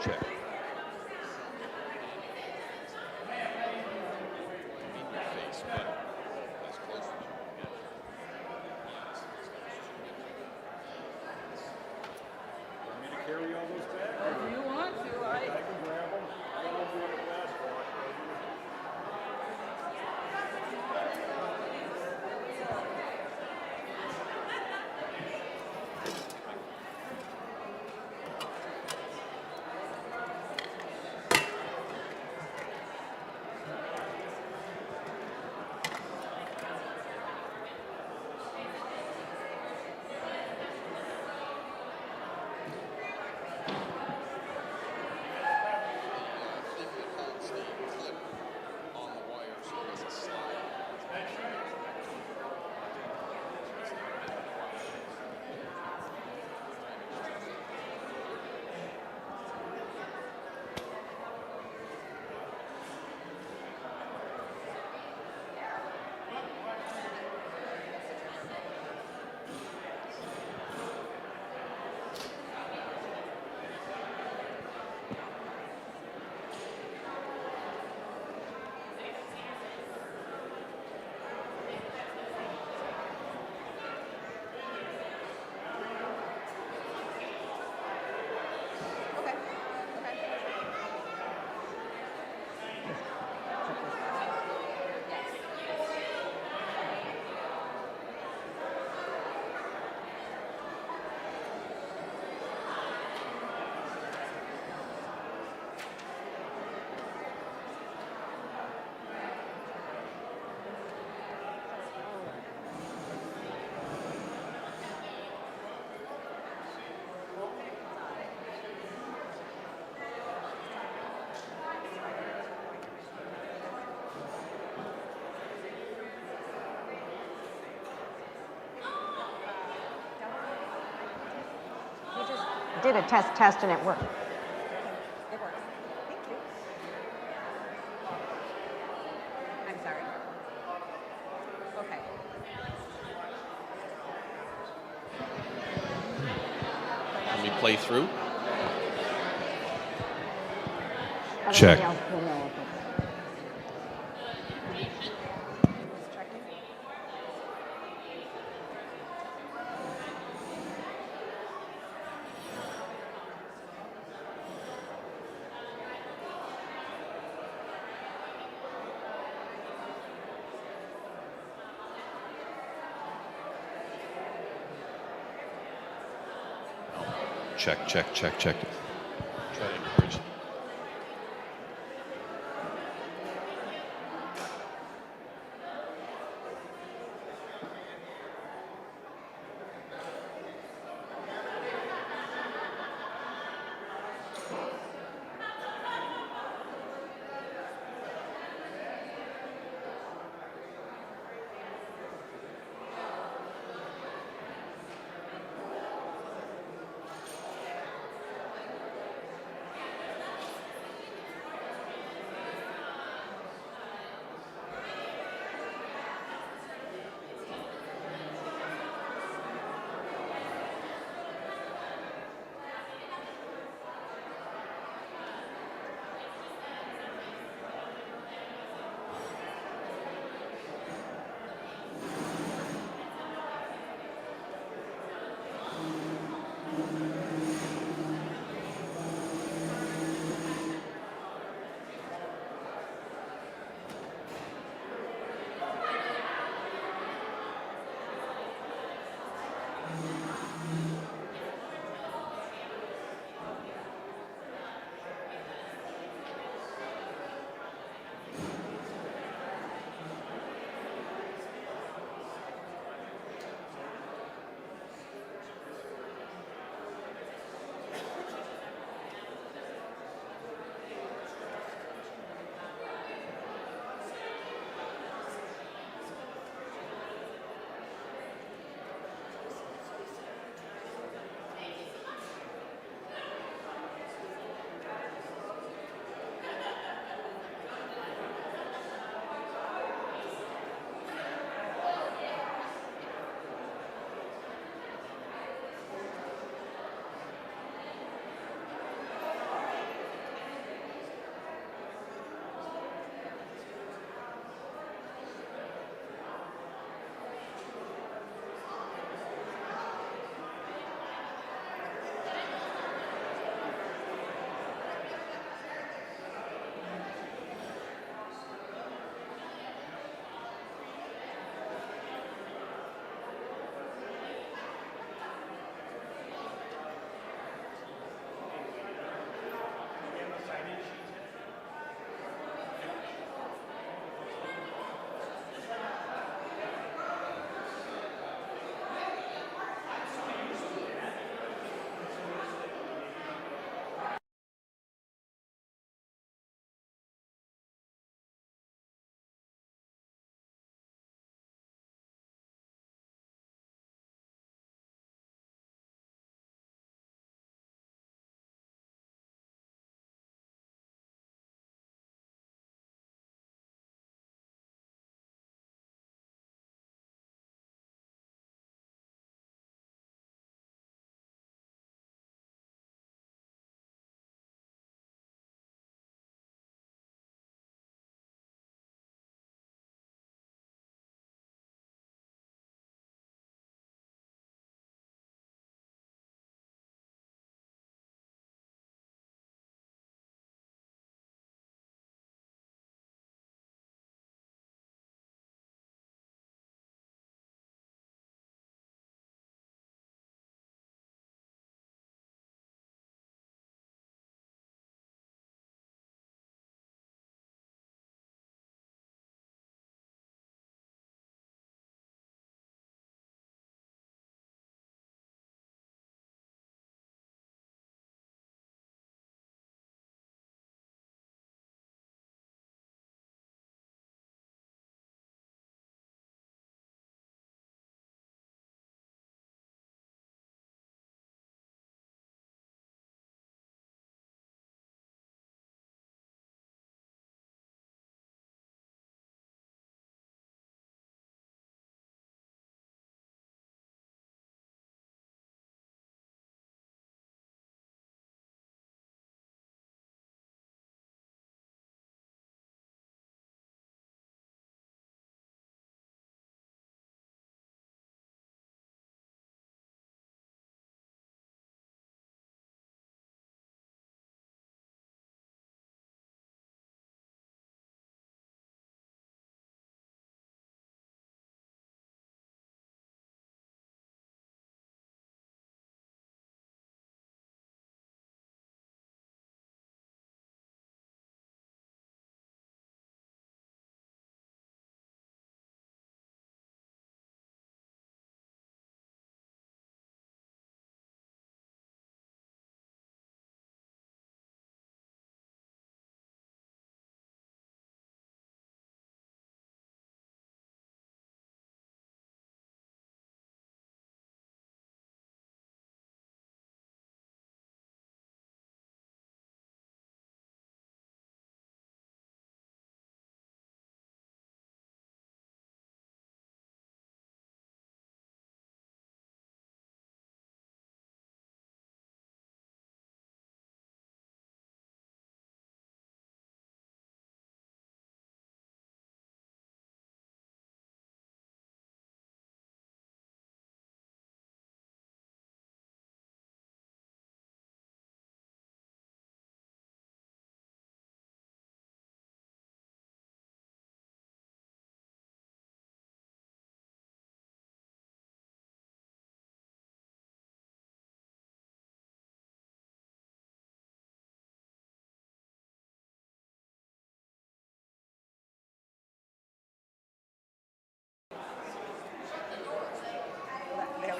Check. Want me to carry all those back? If you want to, I can grab them. I don't know what it lasts for. Did a test and it worked. It works. Thank you. I'm sorry. Okay. Let me play through. Everybody Check. else will know if it's- Checking. Check, check, check, check. Try to encourage.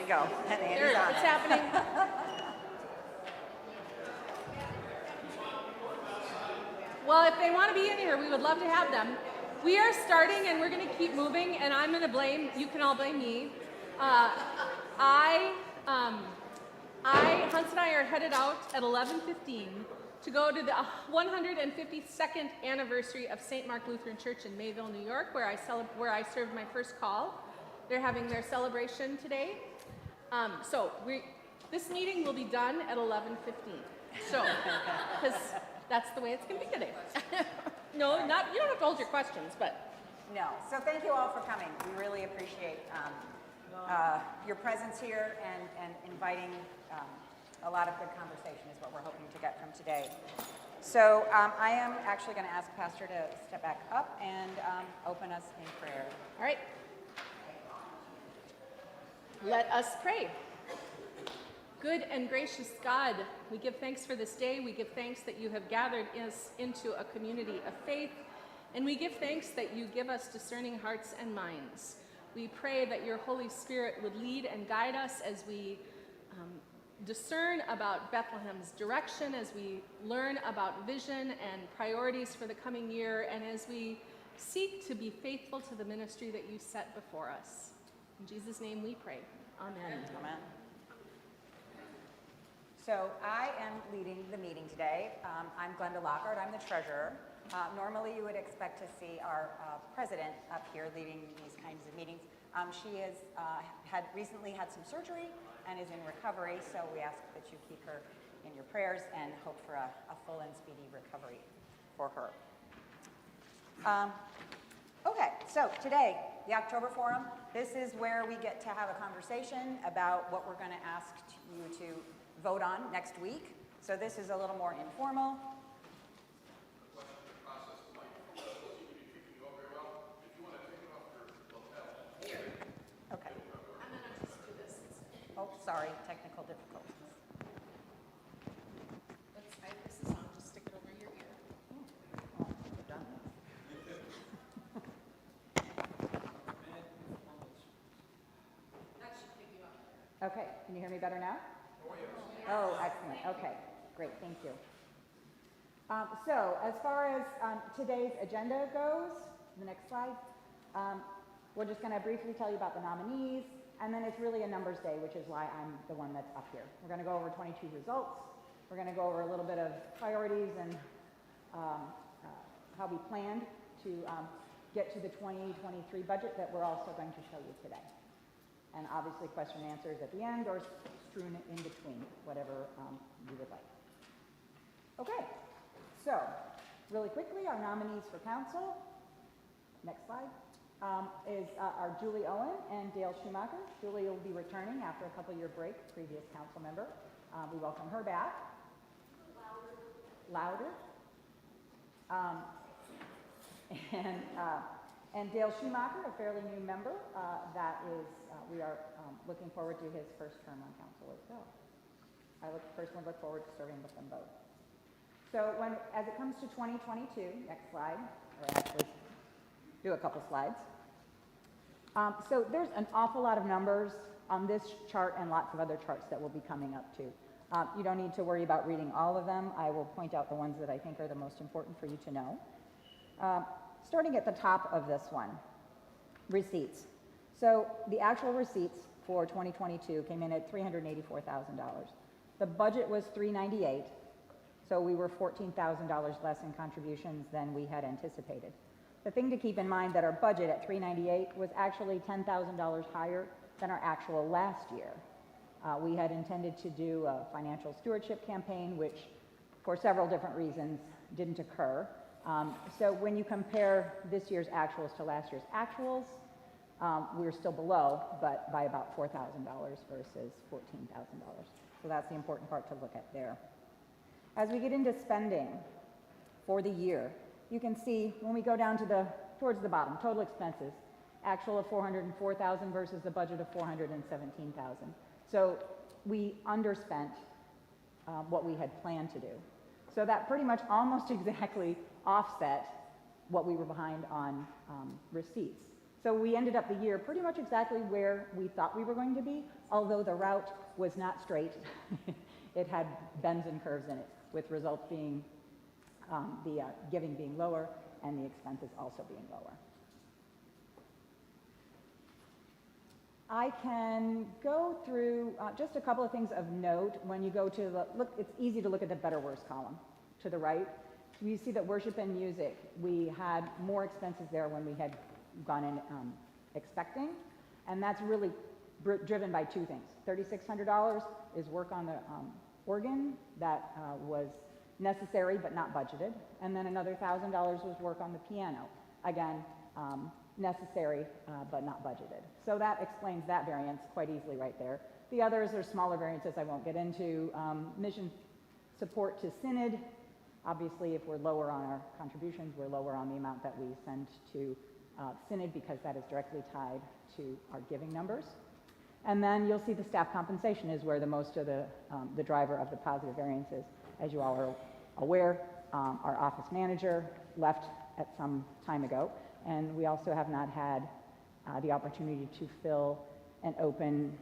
we go. And There, Andy's on it's it. happening. Well, if they want to be in here, we would love to have them. We are starting and we're going to keep moving, and I'm going to blame, you can all blame me. Hans and I are headed out at 11:15 to go to the 152nd anniversary of St. Mark Lutheran Church in Mayville, New York, where I served my first call. They're having their celebration today. This meeting will be done at 11:15. So, because that's the way it's going to be today. No, you don't have to hold your questions, but. No. So thank you all for coming. We really appreciate your presence here and inviting a lot of good conversation is what we're hoping to get from today. So I am actually going to ask Pastor to step back up and open us in prayer. All right. Let us pray. Good and gracious God, we give thanks for this day. We give thanks that you have gathered us into a community of faith, and we give thanks that you give us discerning hearts and minds. We pray that your Holy Spirit would lead and guide us as we discern about Bethlehem's direction, as we learn about vision and priorities for the coming year, and as we seek to be faithful to the ministry that you set before us. In Jesus' name we pray. Amen. Amen. So I am leading the meeting today. I'm Glenda Lockhart. I'm the treasurer. Normally you would expect to see our president up here leading these kinds of meetings. She has recently had some surgery and is in recovery, so we ask that you keep her in your prayers and hope for a full and speedy recovery for her. Okay, so today, the October Forum, this is where we get to have a conversation about what we're going to ask you to vote on next week. So this is a little more informal. Okay. I'm going to just do this. Oh, sorry, technical difficulties. This is on. Just stick it over your ear. Oh, we're done. That should pick you up. Okay, can you hear me better now? Oh, excellent. Okay, great, thank you. So as far as today's agenda goes, the next slide, we're just going to briefly tell you about the nominees, and then it's really a numbers day, which is why I'm the one that's up here. We're going to go over 22 results. We're going to go over a little bit of priorities and how we planned to get to the 2023 budget that we're also going to show you today. And obviously question and answers at the end or strewn in between, whatever you would like. Okay, so really quickly, our nominees for council, next slide, are Julie Owen and Dale Schumacher. Julie will be returning after a couple-year break, previous council member. We welcome her back. Louder. And Dale Schumacher, a fairly new member, we are looking forward to his first term on council as well. I personally look forward to serving with them both. So as it comes to 2022, next slide, or actually do a couple slides. So there's an awful lot of numbers on this chart and lots of other charts that we'll be coming up to. You don't need to worry about reading all of them. I will point out the ones that I think are the most important for you to know. Starting at the top of this one, receipts. So the actual receipts for 2022 came in at $384,000. The budget was $398,000, so we were $14,000 less in contributions than we had anticipated. The thing to keep in mind that our budget at $398,000 was actually $10,000 higher than our actual last year. We had intended to do a financial stewardship campaign, which for several different reasons didn't occur. So when you compare this year's actuals to last year's actuals, we're still below, but by about $4,000 versus $14,000. So that's the important part to look at there. As we get into spending for the year, you can see when we go down to towards the bottom, total expenses, actual of $404,000 versus the budget of $417,000. So we underspent what we had planned to do. So that pretty much almost exactly offset what we were behind on receipts. So we ended up the year pretty much exactly where we thought we were going to be, although the route was not straight. It had bends and curves in it, with results being the giving being lower and the expenses also being lower. I can go through just a couple of things of note. When you go to the, look, it's easy to look at the better worse column to the right. You see that worship and music, we had more expenses there when we had gone in expecting, and that's really driven by two things. $3,600 is work on the organ that was necessary but not budgeted, and then another $1,000 was work on the piano, again necessary but not budgeted. So that explains that variance quite easily right there. The others are smaller variances I won't get into. Mission support to Synod, obviously if we're lower on our contributions, we're lower on the amount that we send to Synod because that is directly tied to our giving numbers. And then you'll see the staff compensation is where the most of the driver of the positive variances. As you all are aware, our office manager left at some time ago, and we also have not had the opportunity to fill an open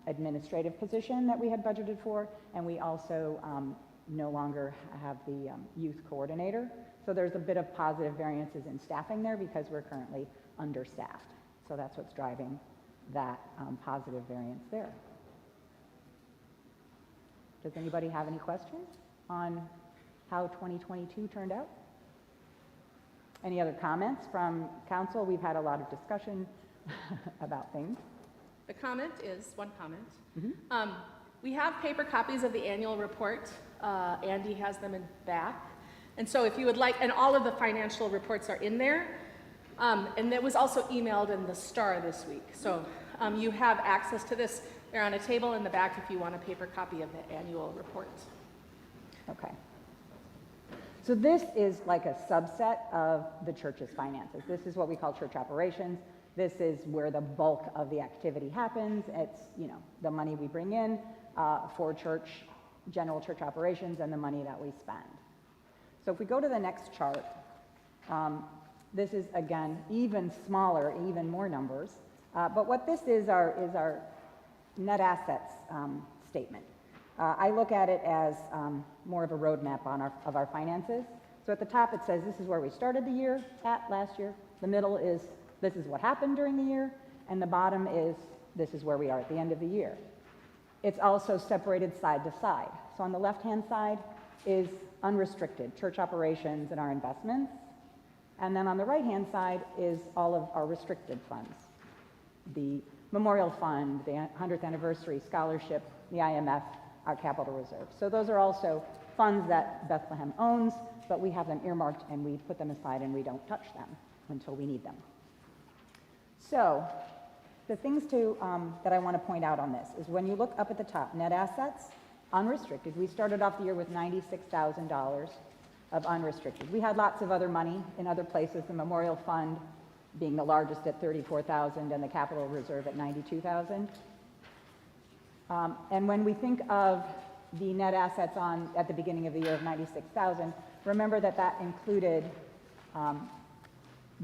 administrative position that we had budgeted for, and we also no longer have the youth coordinator. So there's a bit of positive variances in staffing there because we're currently understaffed. So that's what's driving that positive variance there. Does anybody have any questions on how 2022 turned out? Any other comments from council? We've had a lot of discussion about things. The comment is, one comment. We have paper copies of the annual report. Andy has them in back. And so if you would like, and all of the financial reports are in there. And it was also emailed in the Star this week. So you have access to this. They're on a table in the back if you want a paper copy of the annual report. Okay. So this is like a subset of the church's finances. This is what we call church operations. This is where the bulk of the activity happens. It's, you know, the money we bring in for church, general church operations, and the money that we spend. So if we go to the next chart, this is, again, even smaller, even more numbers. But what this is our net assets statement. I look at it as more of a roadmap of our finances. So at the top it says this is where we started the year at last year. The middle is this is what happened during the year. And the bottom is this is where we are at the end of the year. It's also separated side to side. So on the left-hand side is unrestricted, church operations and our investments. And then on the right-hand side is all of our restricted funds. The Memorial Fund, the 100th anniversary scholarship, the IMF, our capital reserve. So those are also funds that Bethlehem owns, but we have them earmarked and we put them aside and we don't touch them until we need them. So the things that I want to point out on this is when you look up at the top, net assets, unrestricted, we started off the year with $96,000 of unrestricted. We had lots of other money in other places, the Memorial Fund being the largest at $34,000 and the capital reserve at $92,000. And when we think of the net assets at the beginning of the year of $96,000, remember that that included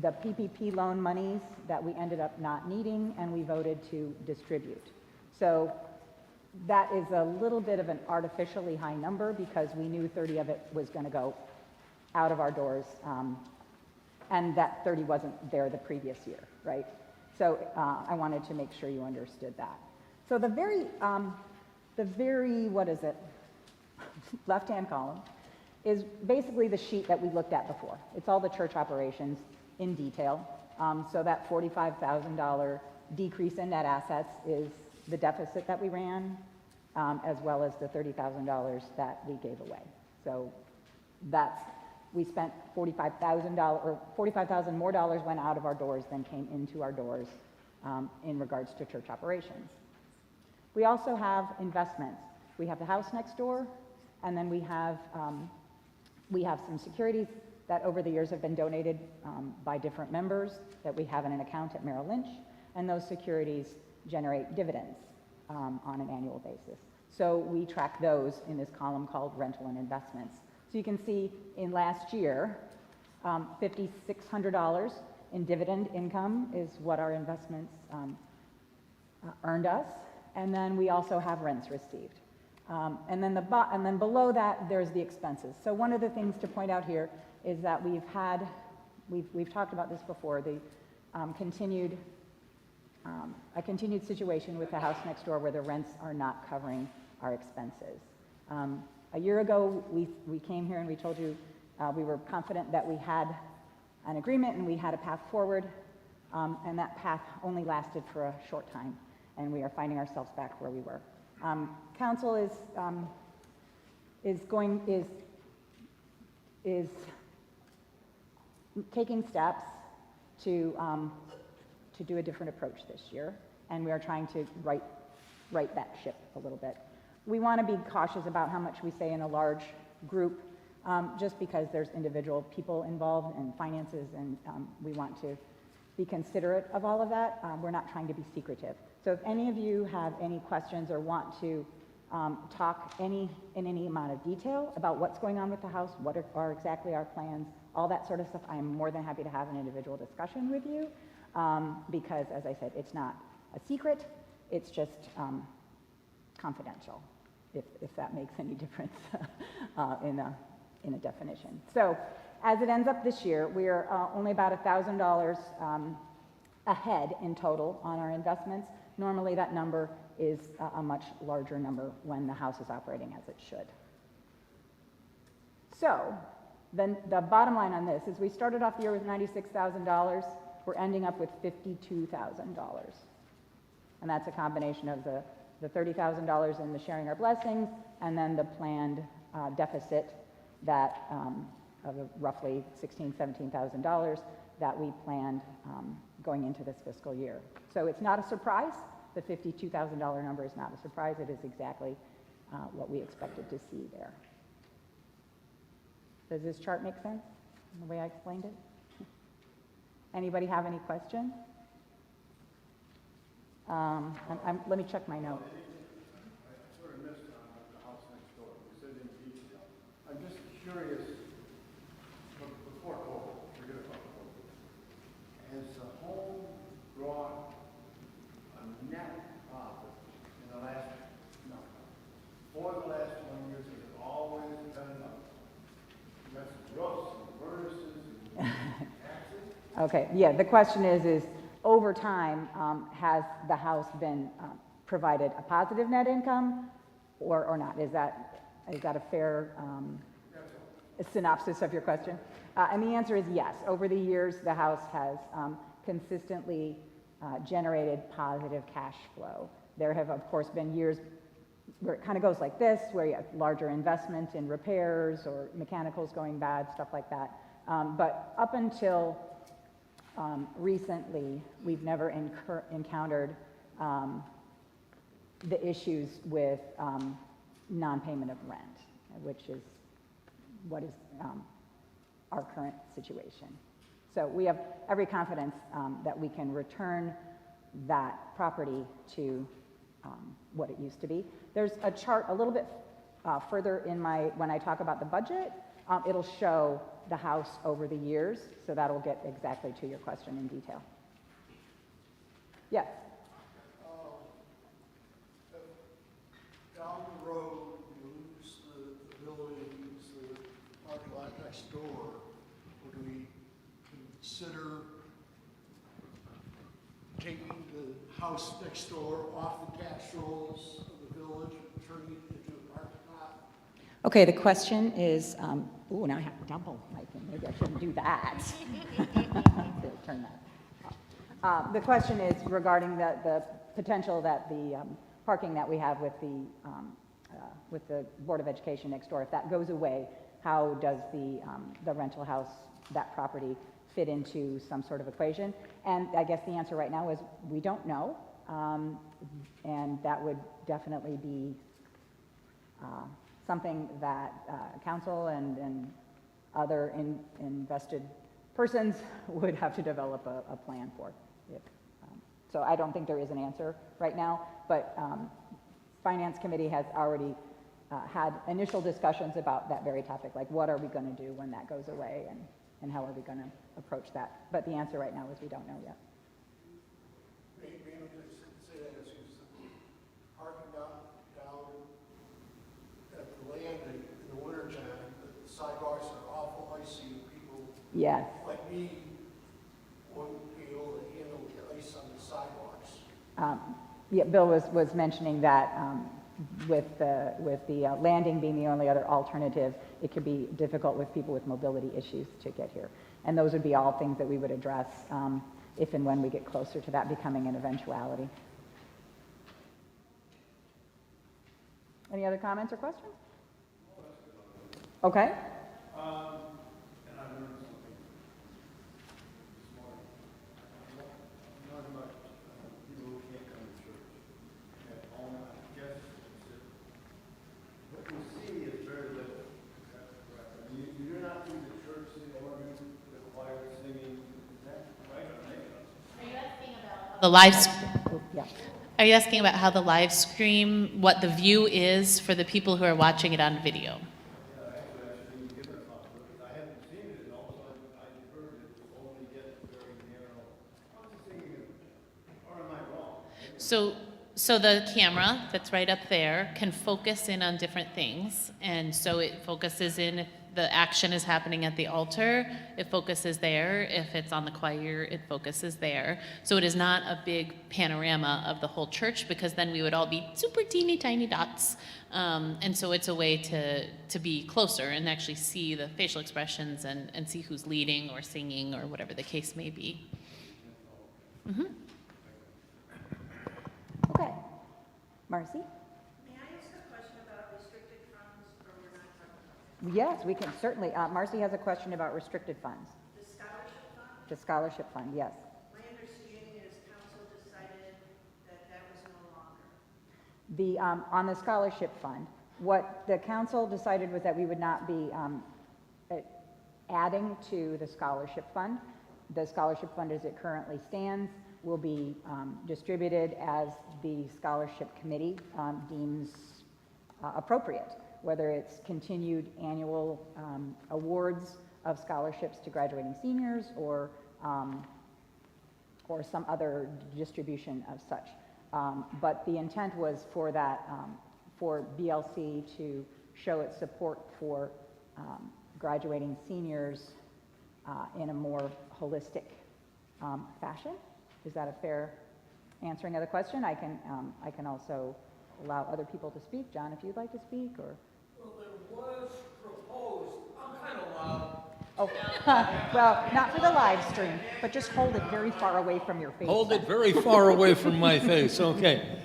the PPP loan monies that we ended up not needing and we voted to distribute. So that is a little bit of an artificially high number because we knew 30 of it was going to go out of our doors, and that 30 wasn't there the previous year, right? So I wanted to make sure you understood that. So the very, what is it, left-hand column is basically the sheet that we looked at before. It's all the church operations in detail. So that $45,000 decrease in net assets is the deficit that we ran, as well as the $30,000 that we gave away. So that's, we spent $45,000, or $45,000 more dollars went out of our doors than came into our doors in regards to church operations. We also have investments. We have the house next door, and then we have some securities that over the years have been donated by different members that we have in an account at Merrill Lynch, and those securities generate dividends on an annual basis. So we track those in this column called rental and investments. So you can see in last year, $5,600 in dividend income is what our investments earned us. And then we also have rents received. And then below that, there's the expenses. So one of the things to point out here is that we've talked about this before, the continued situation with the house next door where the rents are not covering our expenses. A year ago, we came here and we told you we were confident that we had an agreement and we had a path forward, and that path only lasted for a short time, and we are finding ourselves back where we were. Council is taking steps to do a different approach this year, and we are trying to right that ship a little bit. We want to be cautious about how much we say in a large group, just because there's individual people involved and finances, and we want to be considerate of all of that. We're not trying to be secretive. So if any of you have any questions or want to talk in any amount of detail about what's going on with the house, what are exactly our plans, all that sort of stuff, I am more than happy to have an individual discussion with you, because, as I said, it's not a secret, it's just confidential, if that makes any difference in a definition. So as it ends up this year, we are only about $1,000 ahead in total on our investments. Normally that number is a much larger number when the house is operating as it should. So then the bottom line on this is we started off the year with $96,000. We're ending up with $52,000. And that's a combination of the $30,000 in the sharing our blessings and then the planned deficit that of roughly $16,000, $17,000 that we planned going into this fiscal year. So it's not a surprise. The $52,000 number is not a surprise. It is exactly what we expected to see there. Does this chart make sense in the way I explained it? Anybody have any questions? Let me check my notes. I sort of missed on the house next door. You said in detail. I'm just curious, before COVID, forget about COVID, has the home brought a net profit in the last, for the last 20 years? Has it always been that's gross and furnaces and taxes? Okay, yeah, the question is over time, has the house been provided a positive net income or not? Is that a fair synopsis of your question? And the answer is yes. Over the years, the house has consistently generated positive cash flow. There have, of course, been years where it kind of goes like this, where you have larger investment in repairs or mechanicals going bad, stuff like that. But up until recently, we've never encountered the issues with non-payment of rent, which is what is our current situation. So we have every confidence that we can return that property to what it used to be. There's a chart a little bit further in when I talk about the budget, it'll show the house over the years, so that'll get exactly to your question in detail. Yes? Down the road, you lose the ability to use the parking lot next door. Would we consider taking the house next door off the tax rolls of the village and turning it into a parking lot? Okay, the question is, now I have to double my thing. Maybe I shouldn't do that. Turn that off. The question is regarding the potential that the parking that we have with the Board of Education next door, if that goes away, how does the rental house, that property, fit into some sort of equation? And I guess the answer right now is we don't know, and that would definitely be something that council and other invested persons would have to develop a plan for. So I don't think there is an answer right now, but Finance Committee has already had initial discussions about that very topic, like what are we going to do when that goes away, and how are we going to approach that. But the answer right now is we don't know yet. Maybe just say that as parking down at the landing in the wintertime, the sidewalks are awful icy, and people Yes. like me wouldn't be able to handle the ice on the sidewalks. Yeah, Bill was mentioning that with the landing being the only other alternative, it could be difficult with people with mobility issues to get here. And those would be all things that we would address if and when we get closer to that becoming an eventuality. Any other comments or questions? Okay. And I learned something this morning. I'm not about people who can't come to church at home. I guess what we see is very little. Is that correct? I mean, you do not see the church sing organ, the choir singing. Is that right or not? Are you asking about the live? Yeah. Are you asking about how the live stream, what the view is for the people who are watching it on video? Yeah, actually, I shouldn't even give it a thought because I haven't seen it, and also I've heard it only get very narrow. How's the singing? Or am I wrong? So the camera that's right up there can focus in on different things, and so it focuses in if the action is happening at the altar, it focuses there. If it's on the choir, it focuses there. So it is not a big panorama of the whole church, because then we would all be super teeny tiny dots. And so it's a way to be closer and actually see the facial expressions and see who's leading or singing or whatever the case may be. Mm-hmm. Okay. Marcy? May I ask a question about restricted funds, or we're not talking about Yes, we can certainly. Marcy has a question about restricted funds. the scholarship fund? The scholarship fund, yes. My understanding is council decided that that was no longer. On the scholarship fund, what the council decided was that we would not be adding to the scholarship fund. The scholarship fund as it currently stands will be distributed as the scholarship committee deems appropriate, whether it's continued annual awards of scholarships to graduating seniors or some other distribution of such. But the intent was for that, for BLC to show its support for graduating seniors in a more holistic fashion. Is that a fair answering of the question? I can also allow other people to speak. John, if you'd like to speak, or? Well, there was proposed, I'm kind of loud. Oh, well, not for the live stream, but just hold it very far away from your face. Hold it very far away from my face, okay.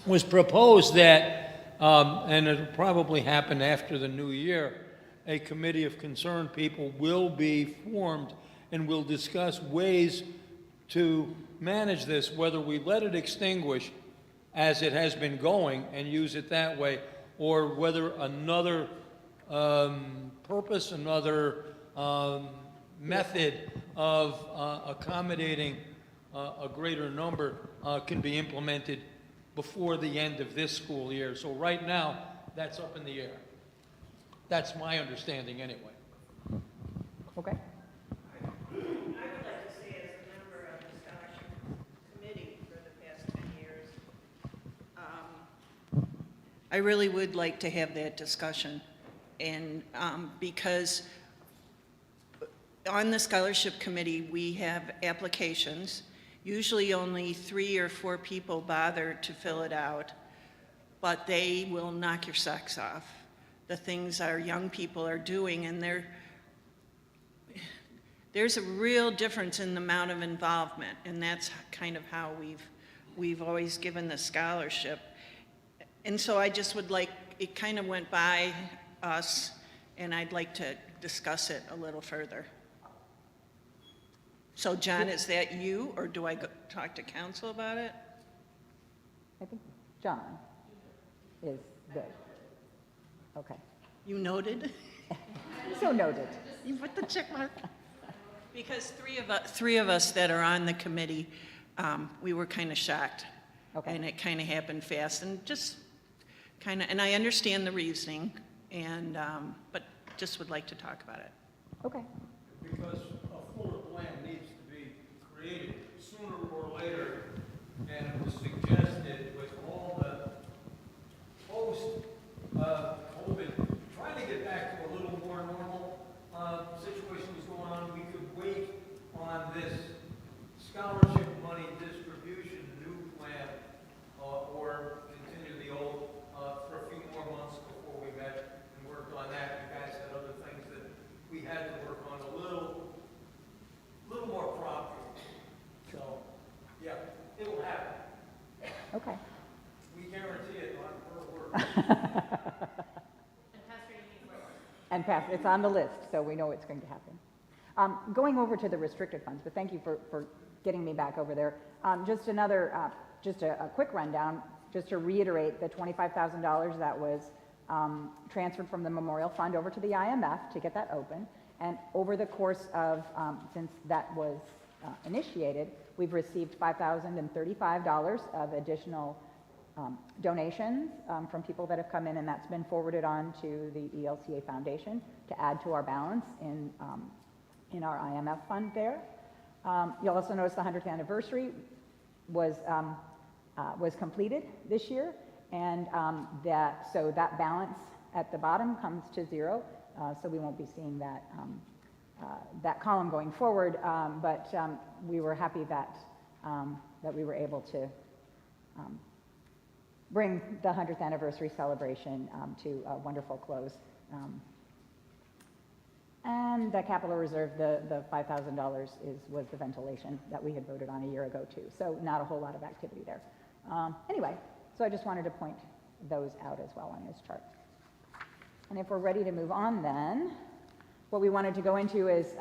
Was proposed that, and it'll probably happen after the new year, a committee of concerned people will be formed and will discuss ways to manage this, whether we let it extinguish as it has been going and use it that way, or whether another purpose, another method of accommodating a greater number can be implemented before the end of this school year. So right now, that's up in the air. That's my understanding anyway. Okay. I would like to say, as a member of the scholarship committee for the past 10 years, I really would like to have that discussion. And because on the scholarship committee, we have applications. Usually only 3 or 4 people bother to fill it out, but they will knock your socks off. The things our young people are doing, and there's a real difference in the amount of involvement, and that's kind of how we've always given the scholarship. And so I just would like, it kind of went by us, and I'd like to discuss it a little further. So John, is that you, or do I go talk to council about it? I think John is good. Okay. You noted? So noted. You put the check mark? Because three of us that are on the committee, we were kind of shocked. Okay. And it kind of happened fast, and just kind of, and I understand the reasoning, and, but just would like to talk about it. Okay. Because a fuller plan needs to be created sooner or later, and it was suggested with all the post-COVID, trying to get back to a little more normal situation was going on, we could wait on this scholarship money distribution new plan, or continue the old for a few more months before we met and worked on that. You guys had other things that we had to work on a little more promptly. So, yeah, it will happen. Okay. We guarantee it on her word. And pass, it's on the list, so we know it's going to happen. Going over to the restricted funds, but thank you for getting me back over there. Just another, just a quick rundown, just to reiterate the $25,000 that was transferred from the Memorial Fund over to the IMF to get that open. And over the course of, since that was initiated, we've received $5,035 of additional donations from people that have come in, and that's been forwarded on to the ELCA Foundation to add to our balance in our IMF fund there. You'll also notice the 100th anniversary was completed this year, and so that balance at the bottom comes to zero, so we won't be seeing that that column going forward, but we were happy that we were able to bring the 100th anniversary celebration to a wonderful close. And the capital reserve, the $5,000 was the ventilation that we had voted on a year ago too. So not a whole lot of activity there. Anyway, so I just wanted to point those out as well on this chart. And if we're ready to move on then, what we wanted to go into is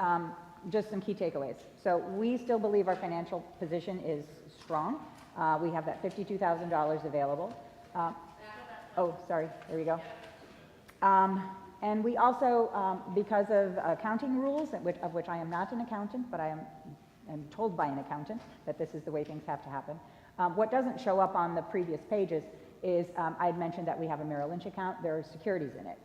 just some key takeaways. So we still believe our financial position is strong. We have that $52,000 available. Oh, sorry, there we go. And we also, because of accounting rules, of which I am not an accountant, but I am told by an accountant that this is the way things have to happen. What doesn't show up on the previous pages is I had mentioned that we have a Merrill Lynch account. There are securities in it.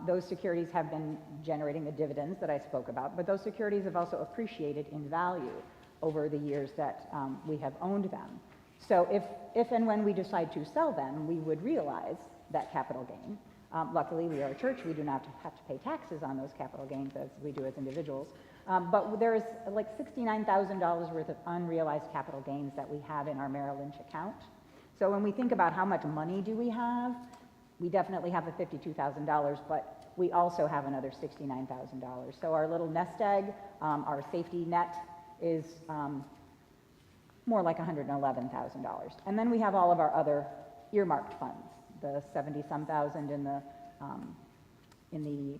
Those securities have been generating the dividends that I spoke about, but those securities have also appreciated in value over the years that we have owned them. So if and when we decide to sell them, we would realize that capital gain. Luckily, we are a church. We do not have to pay taxes on those capital gains as we do as individuals. But there is like $69,000 worth of unrealized capital gains that we have in our Merrill Lynch account. So when we think about how much money do we have, we definitely have the $52,000, but we also have another $69,000. So our little nest egg, our safety net is more like $111,000. And then we have all of our other earmarked funds, the 70-some thousand in the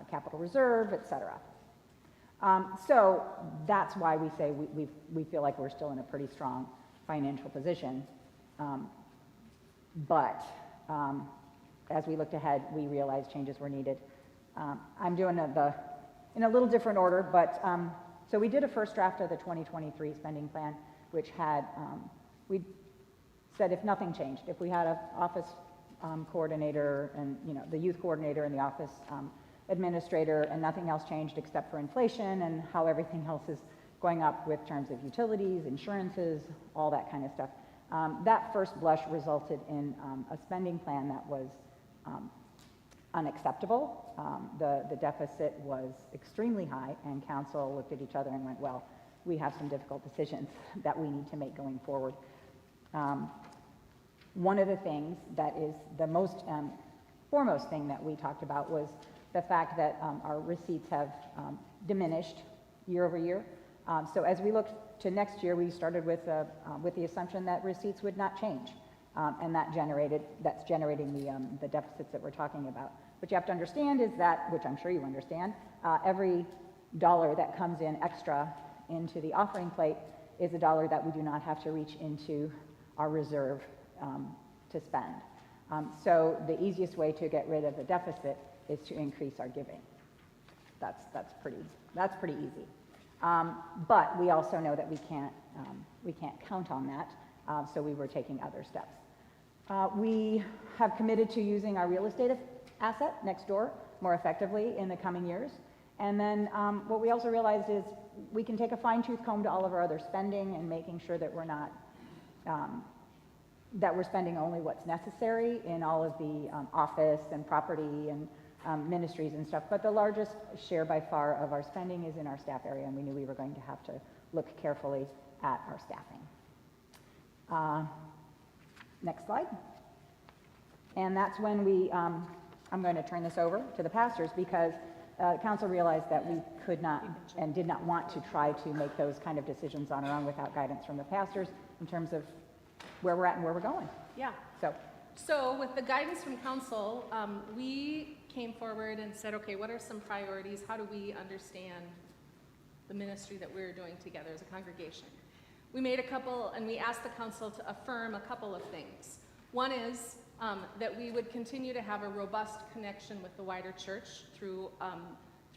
capital reserve, et cetera. So that's why we say we feel like we're still in a pretty strong financial position. But as we looked ahead, we realized changes were needed. I'm doing in a little different order, but so we did a first draft of the 2023 spending plan, which had, we said if nothing changed, if we had an office coordinator and, the youth coordinator and the office administrator and nothing else changed except for inflation and how everything else is going up with terms of utilities, insurances, all that kind of stuff. That first blush resulted in a spending plan that was unacceptable. The deficit was extremely high, and council looked at each other and went, well, we have some difficult decisions that we need to make going forward. One of the things that is the most foremost thing that we talked about was the fact that our receipts have diminished year over year. So as we look to next year, we started with the assumption that receipts would not change, and that's generating the deficits that we're talking about. What you have to understand is that, which I'm sure you understand, every dollar that comes in extra into the offering plate is a dollar that we do not have to reach into our reserve to spend. So the easiest way to get rid of the deficit is to increase our giving. That's pretty easy. But we also know that we can't count on that, so we were taking other steps. We have committed to using our real estate asset next door more effectively in the coming years, And then what we also realized is we can take a fine-tooth comb to all of our other spending and making sure that we're not, that we're spending only what's necessary in all of the office and property and ministries and stuff. But the largest share by far of our spending is in our staff area, and we knew we were going to have to look carefully at our staffing. Next slide. And that's when we, I'm going to turn this over to the pastors because council realized that we could not and did not want to try to make those kind of decisions on our own without guidance from the pastors in terms of where we're at and where we're going. Yeah. So with the guidance from council, we came forward and said, okay, what are some priorities? How do we understand the ministry that we're doing together as a congregation? We made a couple, and we asked the council to affirm a couple of things. One is that we would continue to have a robust connection with the wider church through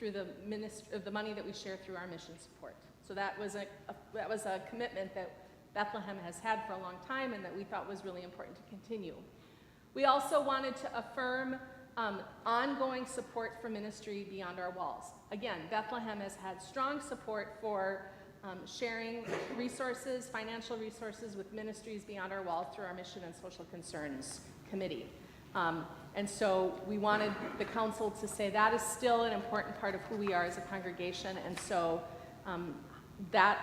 the money that we share through our mission support. So that was a commitment that Bethlehem has had for a long time and that we thought was really important to continue. We also wanted to affirm ongoing support for ministry beyond our walls. Again, Bethlehem has had strong support for sharing resources, financial resources with ministries beyond our walls through our Mission and Social Concerns Committee. And so we wanted the council to say that is still an important part of who we are as a congregation, and so that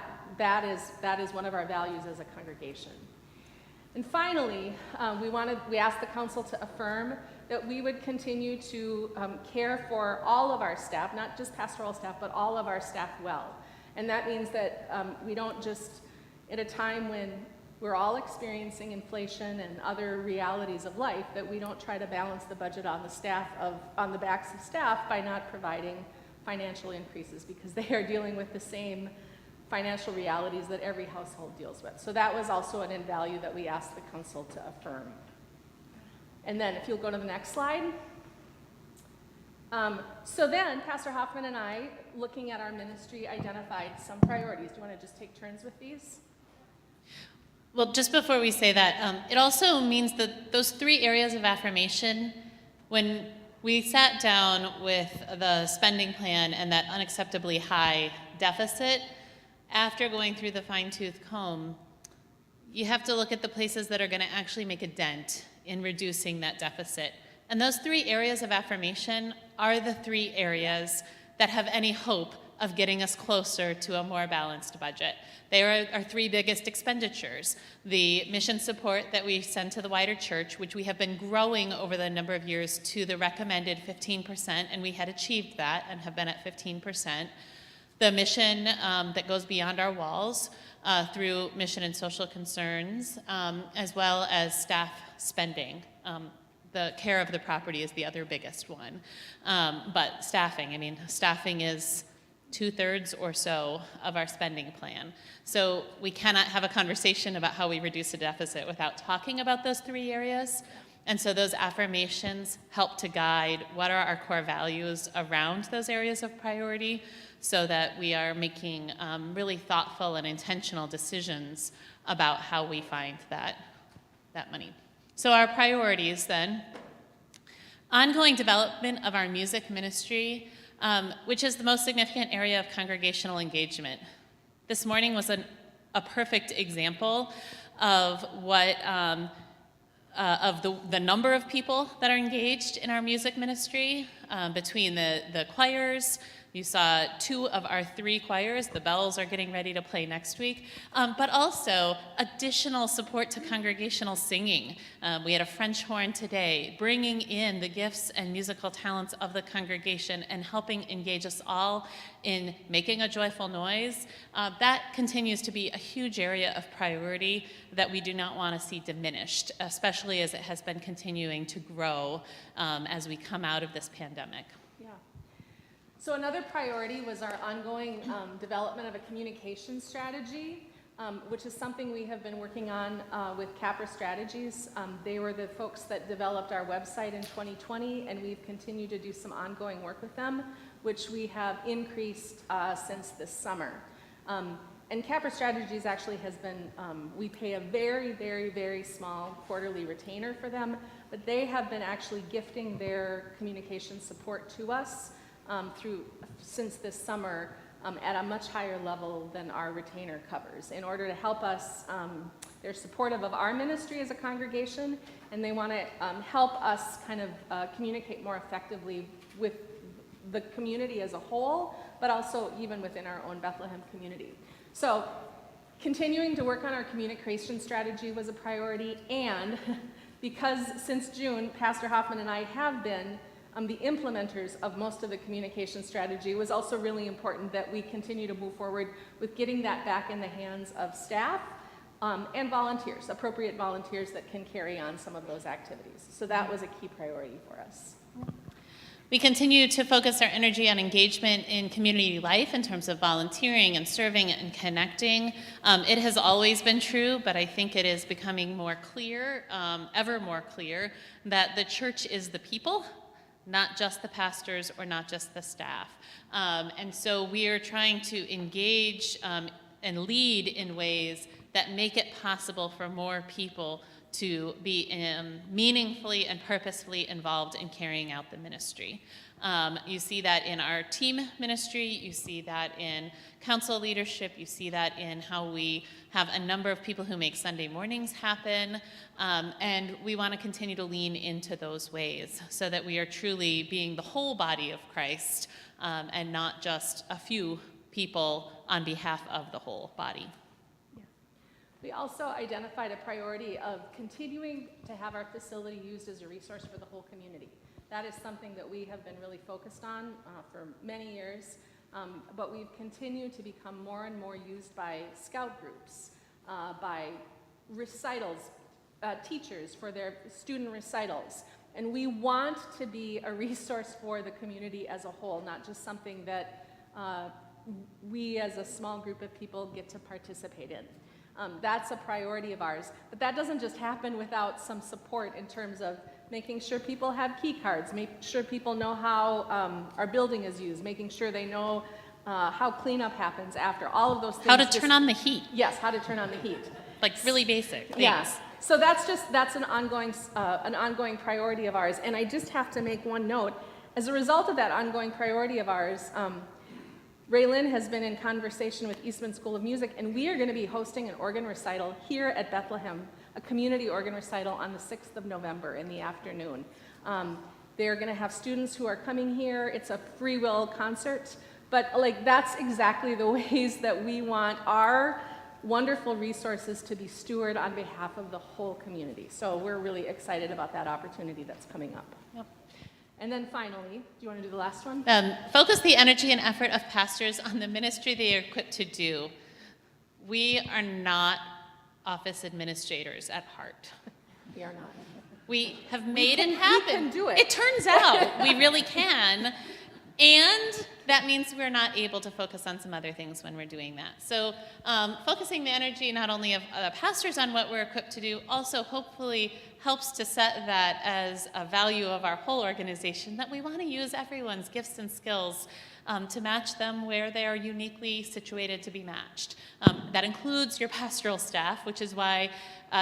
is one of our values as a congregation. And finally, we asked the council to affirm that we would continue to care for all of our staff, not just pastoral staff, but all of our staff well. And that means that we don't just, at a time when we're all experiencing inflation and other realities of life, that we don't try to balance the budget on the backs of staff by not providing financial increases, because they are dealing with the same financial realities that every household deals with. So that was also an in value that we asked the council to affirm. And then if you'll go to the next slide. So then Pastor Hoffman and I, looking at our ministry, identified some priorities. Do you want to just take turns with these? Well, just before we say that, it also means that those 3 areas of affirmation, when we sat down with the spending plan and that unacceptably high deficit, after going through the fine-tooth comb, you have to look at the places that are going to actually make a dent in reducing that deficit. And those 3 areas of affirmation are the 3 areas that have any hope of getting us closer to a more balanced budget. They are our 3 biggest expenditures. The mission support that we send to the wider church, which we have been growing over the number of years to the recommended 15%, and we had achieved that and have been at 15%. The mission that goes beyond our walls through Mission and Social Concerns, as well as staff spending. The care of the property is the other biggest one. But staffing is 2/3 or so of our spending plan. So we cannot have a conversation about how we reduce a deficit without talking about those 3 areas. And so those affirmations help to guide what are our core values around those areas of priority, so that we are making really thoughtful and intentional decisions about how we find that money. So our priorities then: ongoing development of our music ministry, which is the most significant area of congregational engagement. This morning was a perfect example of what of the number of people that are engaged in our music ministry, between the choirs. You saw 2 of our 3 choirs. The bells are getting ready to play next week, but also additional support to congregational singing. We had a French horn today, bringing in the gifts and musical talents of the congregation and helping engage us all in making a joyful noise. That continues to be a huge area of priority that we do not want to see diminished, especially as it has been continuing to grow as we come out of this pandemic. So another priority was our ongoing development of a communication strategy, which is something we have been working on with Capra Strategies. They were the folks that developed our website in 2020, and we've continued to do some ongoing work with them, which we have increased since this summer. And Capra Strategies actually has been, we pay a very, very, very small quarterly retainer for them, but they have been actually gifting their communication support to us since this summer at a much higher level than our retainer covers in order to help us. They're supportive of our ministry as a congregation, and they want to help us kind of communicate more effectively with the community as a whole, but also even within our own Bethlehem community. So continuing to work on our communication strategy was a priority, and because since June, Pastor Hoffman and I have been the implementers of most of the communication strategy, it was also really important that we continue to move forward with getting that back in the hands of staff and volunteers, appropriate volunteers that can carry on some of those activities. So that was a key priority for us. We continue to focus our energy on engagement in community life in terms of volunteering and serving and connecting. It has always been true, but I think it is becoming more clear, ever more clear, that the church is the people, not just the pastors or not just the staff. And so we are trying to engage and lead in ways that make it possible for more people to be meaningfully and purposefully involved in carrying out the ministry. You see that in our team ministry, you see that in council leadership, you see that in how we have a number of people who make Sunday mornings happen, and we want to continue to lean into those ways so that we are truly being the whole body of Christ and not just a few people on behalf of the whole body. We also identified a priority of continuing to have our facility used as a resource for the whole community. That is something that we have been really focused on for many years, but we've continued to become more and more used by scout groups, by recitals, teachers for their student recitals. And we want to be a resource for the community as a whole, not just something that we as a small group of people get to participate in. That's a priority of ours. But that doesn't just happen without some support in terms of making sure people have key cards, make sure people know how our building is used, making sure they know how cleanup happens after, all of those things. How to turn on the heat. Yes, how to turn on the heat. Like really basic things. Yeah. So that's an ongoing priority of ours. And I just have to make one note. As a result of that ongoing priority of ours, Raylyn has been in conversation with Eastman School of Music, and we are going to be hosting an organ recital here at Bethlehem, a community organ recital on the 6th of November in the afternoon. They're going to have students who are coming here. It's a free will concert, but like that's exactly the ways that we want our wonderful resources to be stewarded on behalf of the whole community. So we're really excited about that opportunity that's coming up. Yep. And then finally, do you want to do the last one? Focus the energy and effort of pastors on the ministry they are equipped to do. We are not office administrators at heart. We are not. We have made it happen. We can do it. It turns out we really can. And that means we're not able to focus on some other things when we're doing that. So focusing the energy not only of the pastors on what we're equipped to do, also hopefully helps to set that as a value of our whole organization, that we want to use everyone's gifts and skills to match them where they are uniquely situated to be matched. That includes your pastoral staff, which is why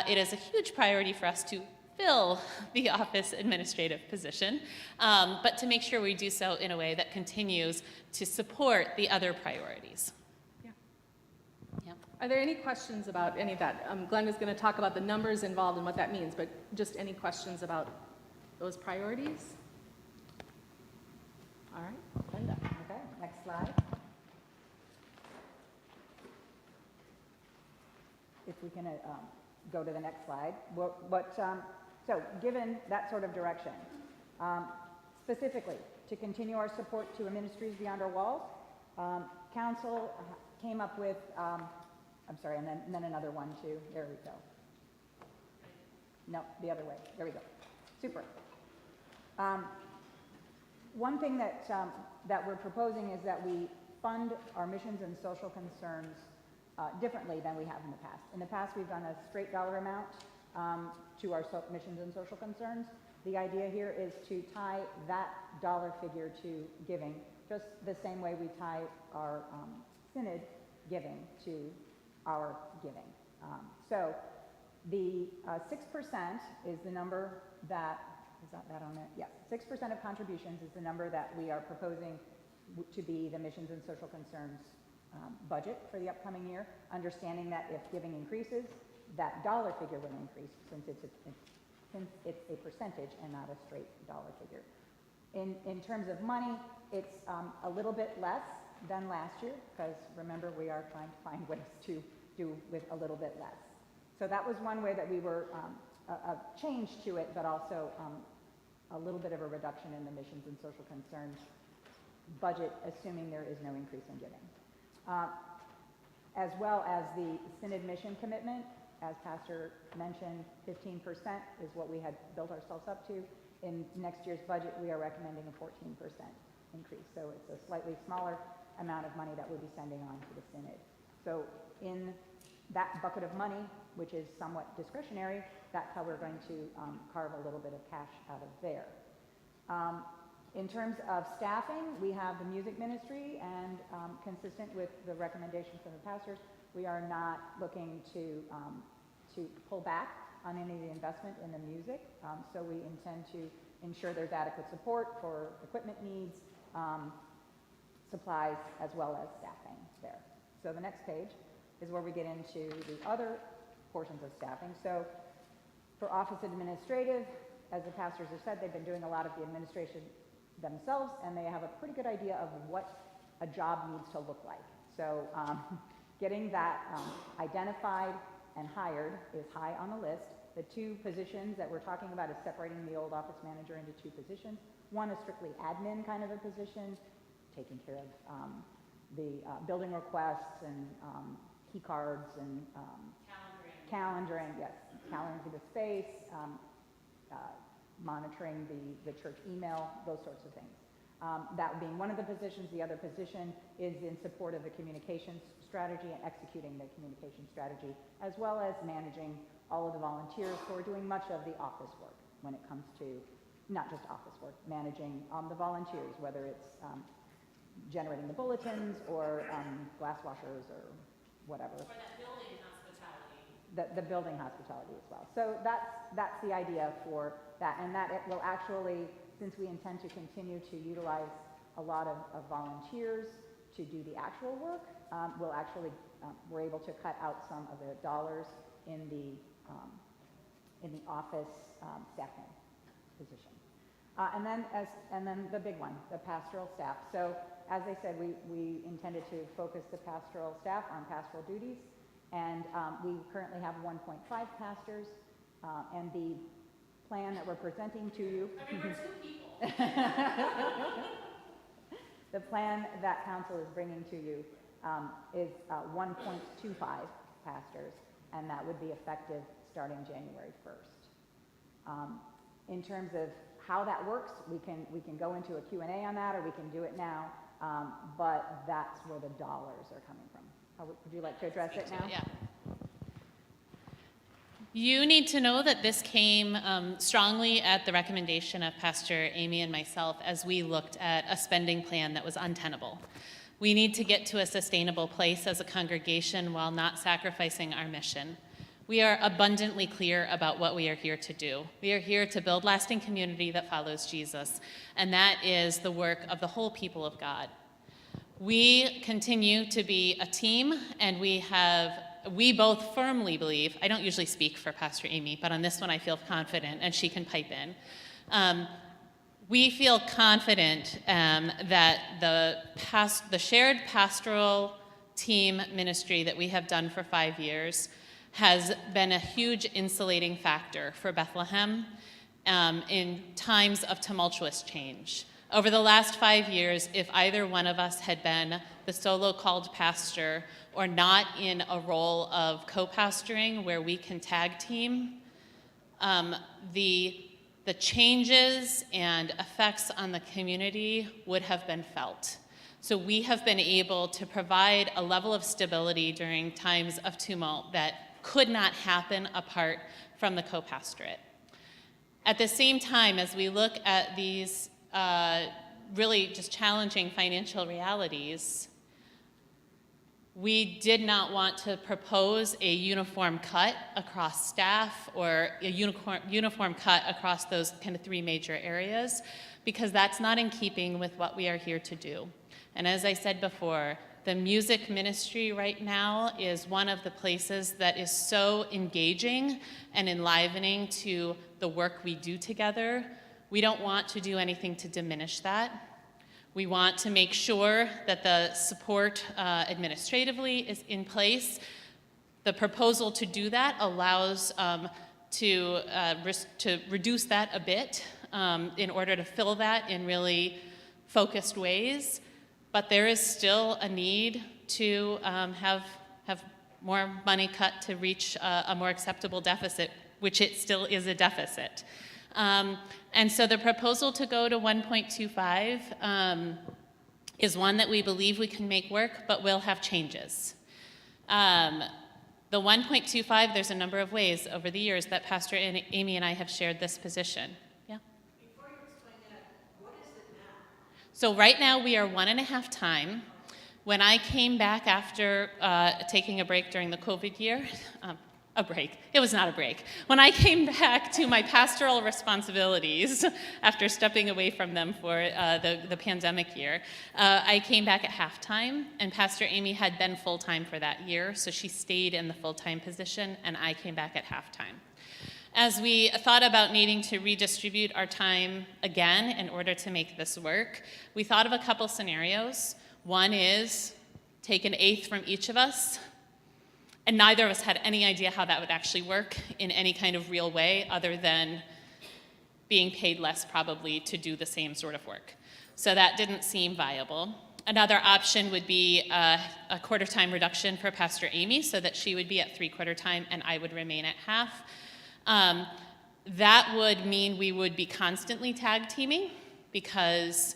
it is a huge priority for us to fill the office administrative position, but to make sure we do so in a way that continues to support the other priorities. Yeah. Yep. Are there any questions about any of that? Glenda's going to talk about the numbers involved and what that means, but just any questions about those priorities? All right, Glenda. Okay, next slide. If we can go to the next slide. So given that sort of direction, specifically to continue our support to Ministries Beyond Our Walls, Council came up with, I'm sorry, and then another one too. There we go. No, the other way. There we go. Super. One thing that we're proposing is that we fund our missions and social concerns differently than we have in the past. In the past, we've done a straight dollar amount to our missions and social concerns. The idea here is to tie that dollar figure to giving, just the same way we tie our synod giving to our giving. So the 6% is the number that is that on it? Yes, 6% of contributions is the number that we are proposing to be the missions and social concerns budget for the upcoming year, understanding that if giving increases, that dollar figure will increase since it's a percentage and not a straight dollar figure. In terms of money, it's a little bit less than last year, because remember, we are trying to find ways to do with a little bit less. So that was one way that we were a change to it, but also a little bit of a reduction in the missions and social concerns budget, assuming there is no increase in giving. As well as the Synod mission commitment, as Pastor mentioned, 15% is what we had built ourselves up to. In next year's budget, we are recommending a 14% increase. So it's a slightly smaller amount of money that we'll be sending on to the Synod. So in that bucket of money, which is somewhat discretionary, that's how we're going to carve a little bit of cash out of there. In terms of staffing, we have the music ministry, and consistent with the recommendations from the pastors, we are not looking to pull back on any of the investment in the music. So we intend to ensure there's adequate support for equipment needs, supplies, as well as staffing there. So the next page is where we get into the other portions of staffing. So for office administrative, as the pastors have said, they've been doing a lot of the administration themselves, and they have a pretty good idea of what a job needs to look like. So getting that identified and hired is high on the list. The two positions that we're talking about is separating the old office manager into two positions. One is strictly admin kind of a position, taking care of the building requests and key cards and calendaring, yes, calendaring the space, monitoring the church email, those sorts of things. That being one of the positions. The other position is in support of the communications strategy and executing the communication strategy, as well as managing all of the volunteers who are doing much of the office work when it comes to, not just office work, managing the volunteers, whether it's generating the bulletins or glass washers or whatever. Or that building hospitality. The building hospitality as well. So that's the idea for that, and that it will actually, since we intend to continue to utilize a lot of volunteers to do the actual work, we're able to cut out some of the dollars in the office staffing position. And then the big one, the pastoral staff. So as I said, we intended to focus the pastoral staff on pastoral duties, and we currently have 1.5 pastors, and the plan that we're presenting to you. I mean, we're 2 people. The plan that council is bringing to you is 1.25 pastors, and that would be effective starting January 1st. In terms of how that works, we can go into a Q&A on that, or we can do it now, but that's where the dollars are coming from. Would you like to address it now? Yeah. You need to know that this came strongly at the recommendation of Pastor Amy and myself as we looked at a spending plan that was untenable. We need to get to a sustainable place as a congregation while not sacrificing our mission. We are abundantly clear about what we are here to do. We are here to build lasting community that follows Jesus, and that is the work of the whole people of God. We continue to be a team, and we both firmly believe, I don't usually speak for Pastor Amy, but on this one I feel confident, and she can pipe in. We feel confident that the shared pastoral team ministry that we have done for 5 years has been a huge insulating factor for Bethlehem in times of tumultuous change. Over the last 5 years, if either one of us had been the solo called pastor or not in a role of co-pastoring where we can tag team, the changes and effects on the community would have been felt. So we have been able to provide a level of stability during times of tumult that could not happen apart from the co-pastorate. At the same time, as we look at these really just challenging financial realities, we did not want to propose a uniform cut across staff or a uniform cut across those kind of three major areas, because that's not in keeping with what we are here to do. And as I said before, the music ministry right now is one of the places that is so engaging and enlivening to the work we do together. We don't want to do anything to diminish that. We want to make sure that the support administratively is in place. The proposal to do that allows to reduce that a bit in order to fill that in really focused ways. But there is still a need to have more money cut to reach a more acceptable deficit, which it still is a deficit. And so the proposal to go to 1.25 is one that we believe we can make work, but will have changes. The 1.25, there's a number of ways over the years that Pastor Amy and I have shared this position. Yeah? Before you explain that, what is it now? So right now we are 1.5 time. When I came back after taking a break during the COVID year, a break. It was not a break. When I came back to my pastoral responsibilities after stepping away from them for the pandemic year, I came back at halftime, and Pastor Amy had been full-time for that year, so she stayed in the full-time position, and I came back at halftime. As we thought about needing to redistribute our time again in order to make this work, we thought of a couple scenarios. One is take 1/8 from each of us, and neither of us had any idea how that would actually work in any kind of real way other than being paid less probably to do the same sort of work. So that didn't seem viable. Another option would be a quarter-time reduction for Pastor Amy so that she would be at 3/4 time and I would remain at half. That would mean we would be constantly tag teaming because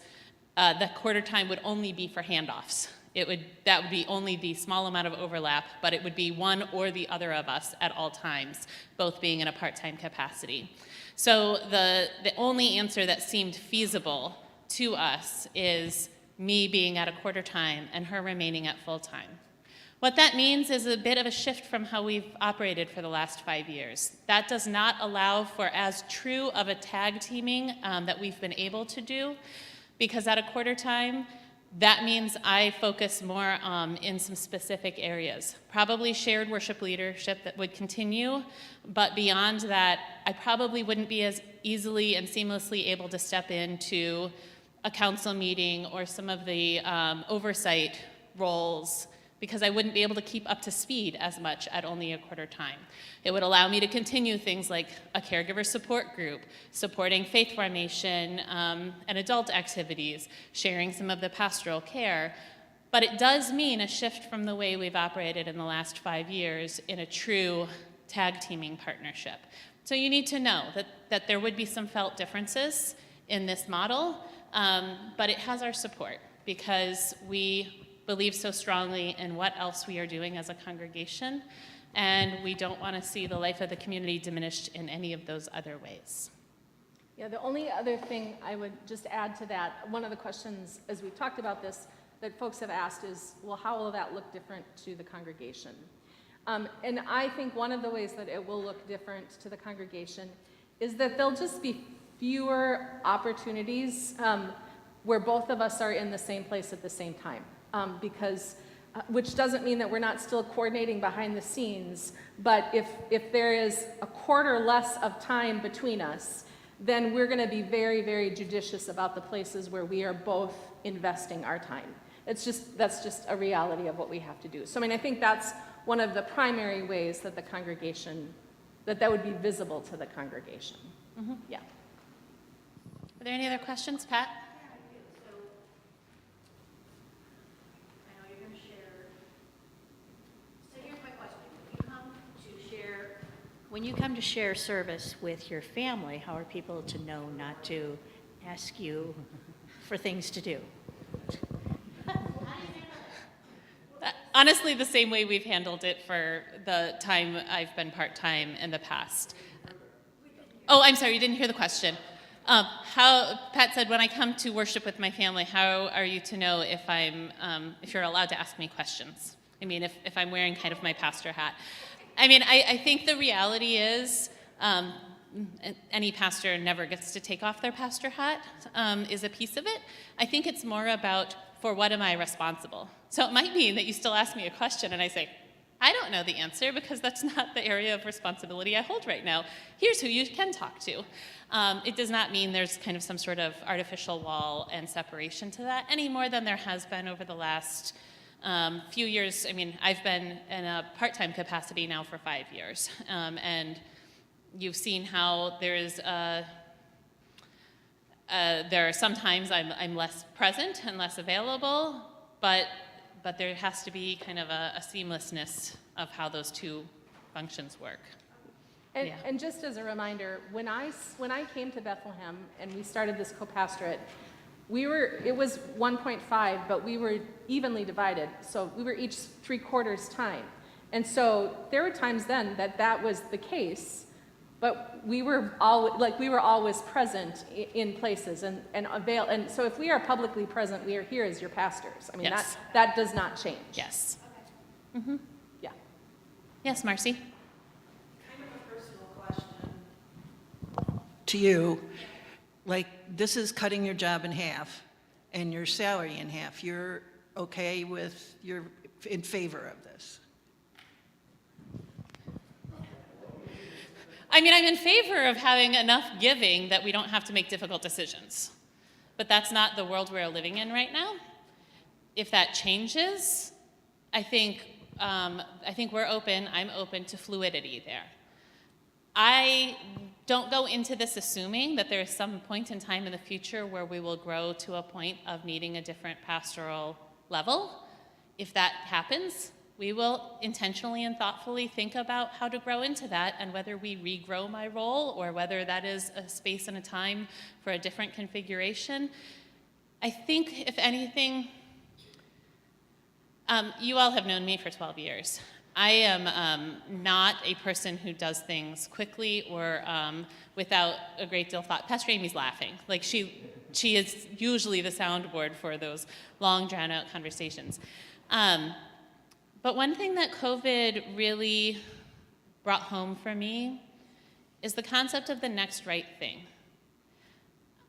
the quarter time would only be for handoffs. That would be only the small amount of overlap, but it would be one or the other of us at all times, both being in a part-time capacity. So the only answer that seemed feasible to us is me being at a quarter time and her remaining at full time. What that means is a bit of a shift from how we've operated for the last 5 years. That does not allow for as true of a tag teaming that we've been able to do, because at a quarter time, that means I focus more in some specific areas. Probably shared worship leadership that would continue, but beyond that, I probably wouldn't be as easily and seamlessly able to step into a council meeting or some of the oversight roles because I wouldn't be able to keep up to speed as much at only a quarter time. It would allow me to continue things like a caregiver support group, supporting faith formation and adult activities, sharing some of the pastoral care. But it does mean a shift from the way we've operated in the last 5 years in a true tag teaming partnership. So you need to know that there would be some felt differences in this model, but it has our support because we believe so strongly in what else we are doing as a congregation, and we don't want to see the life of the community diminished in any of those other ways. Yeah, the only other thing I would just add to that, one of the questions as we've talked about this that folks have asked is, well, how will that look different to the congregation? And I think one of the ways that it will look different to the congregation is that there'll just be fewer opportunities where both of us are in the same place at the same time. Which doesn't mean that we're not still coordinating behind the scenes, but if there is a quarter less of time between us, then we're going to be very, very judicious about the places where we are both investing our time. That's just a reality of what we have to do. So I mean, I think that's one of the primary ways that the congregation, that would be visible to the congregation. Mm-hmm. Yeah. Are there any other questions, Pat? When you come to share service with your family, how are people to know not to ask you for things to do? Honestly, the same way we've handled it for the time I've been part-time in the past. Oh, I'm sorry, you didn't hear the question. Pat said, when I come to worship with my family, how are you to know if you're allowed to ask me questions? I mean, if I'm wearing kind of my pastor hat. I mean, I think the reality is any pastor never gets to take off their pastor hat is a piece of it. I think it's more about, for what am I responsible? So it might mean that you still ask me a question and I say, I don't know the answer because that's not the area of responsibility I hold right now. Here's who you can talk to. It does not mean there's kind of some sort of artificial wall and separation to that any more than there has been over the last few years. I mean, I've been in a part-time capacity now for 5 years, and you've seen how there are sometimes I'm less present and less available, but there has to be kind of a seamlessness of how those two functions work. And just as a reminder, when I came to Bethlehem and we started this co-pastorate, it was 1.5, but we were evenly divided. So we were each 3/4 time. And so there were times then that was the case, but we were always present in places and so if we are publicly present, we are here as your pastors. I mean, Yes. that does not change. Yes. Yeah. Yes, Marcy? Kind of a personal question to you. Like, this is cutting your job in half and your salary in half. You're okay with, you're in favor of this? I mean, I'm in favor of having enough giving that we don't have to make difficult decisions. But that's not the world we're living in right now. If that changes, I think we're open. I'm open to fluidity there. I don't go into this assuming that there is some point in time in the future where we will grow to a point of needing a different pastoral level. If that happens, we will intentionally and thoughtfully think about how to grow into that and whether we regrow my role or whether that is a space and a time for a different configuration. I think, if anything, you all have known me for 12 years. I am not a person who does things quickly or without a great deal of thought. Pastor Amy's laughing. Like, she is usually the soundboard for those long, drawn-out conversations. But one thing that COVID really brought home for me is the concept of the next right thing.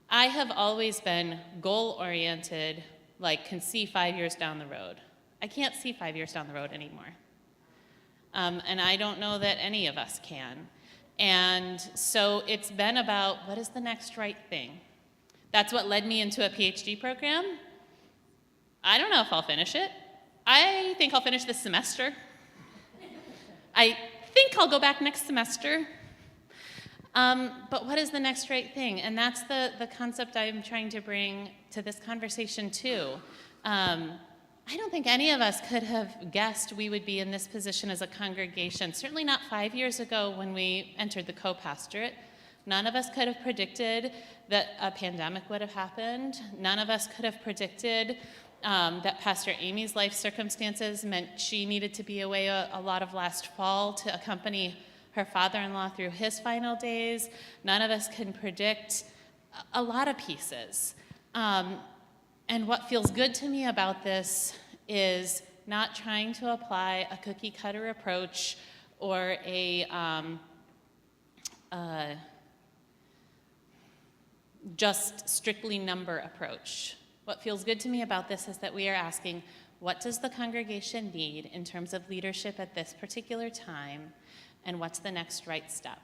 I have always been goal-oriented, like can see 5 years down the road. I can't see 5 years down the road anymore. And I don't know that any of us can. And so it's been about, what is the next right thing? That's what led me into a PhD program. I don't know if I'll finish it. I think I'll finish this semester. I think I'll go back next semester. But what is the next right thing? And that's the concept I'm trying to bring to this conversation too. I don't think any of us could have guessed we would be in this position as a congregation, certainly not 5 years ago when we entered the co-pastorate. None of us could have predicted that a pandemic would have happened. None of us could have predicted that Pastor Amy's life circumstances meant she needed to be away a lot of last fall to accompany her father-in-law through his final days. None of us can predict a lot of pieces. And what feels good to me about this is not trying to apply a cookie-cutter approach or a just strictly number approach. What feels good to me about this is that we are asking, what does the congregation need in terms of leadership at this particular time, and what's the next right step?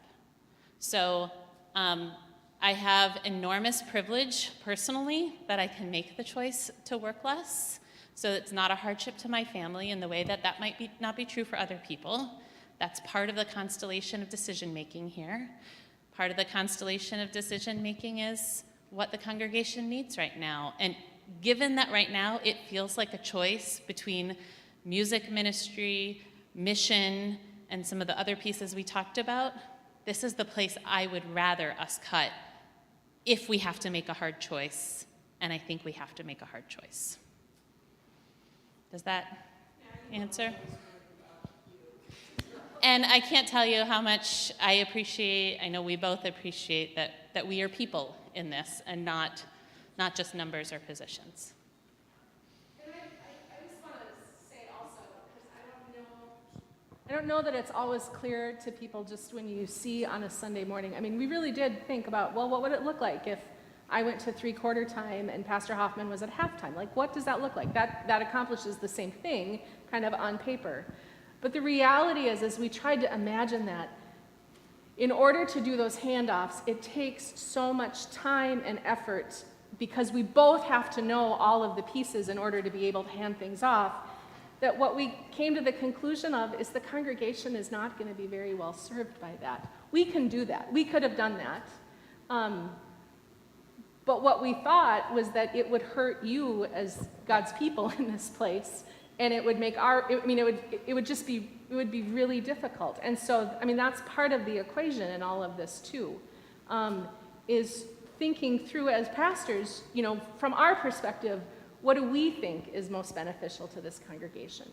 So I have enormous privilege personally that I can make the choice to work less, so it's not a hardship to my family in the way that that might not be true for other people. That's part of the constellation of decision-making here. Part of the constellation of decision-making is what the congregation needs right now. And given that right now it feels like a choice between music ministry, mission, and some of the other pieces we talked about, this is the place I would rather us cut if we have to make a hard choice, and I think we have to make a hard choice. Does that answer? And I can't tell you how much I appreciate, I know we both appreciate that we are people in this and not just numbers or positions. And I just want to say also, because I I don't know that it's always clear to people just when you see on a Sunday morning. I mean, we really did think about, well, what would it look like if I went to 3/4 time and Pastor Hoffman was at halftime? Like, what does that look like? That accomplishes the same thing, kind of on paper. But the reality is we tried to imagine that in order to do those handoffs, it takes so much time and effort because we both have to know all of the pieces in order to be able to hand things off, that what we came to the conclusion of is the congregation is not going to be very well served by that. We can do that. We could have done that. But what we thought was that it would hurt you as God's people in this place, and it would make it would be really difficult. And so, I mean, that's part of the equation in all of this too, is thinking through as pastors, from our perspective, what do we think is most beneficial to this congregation?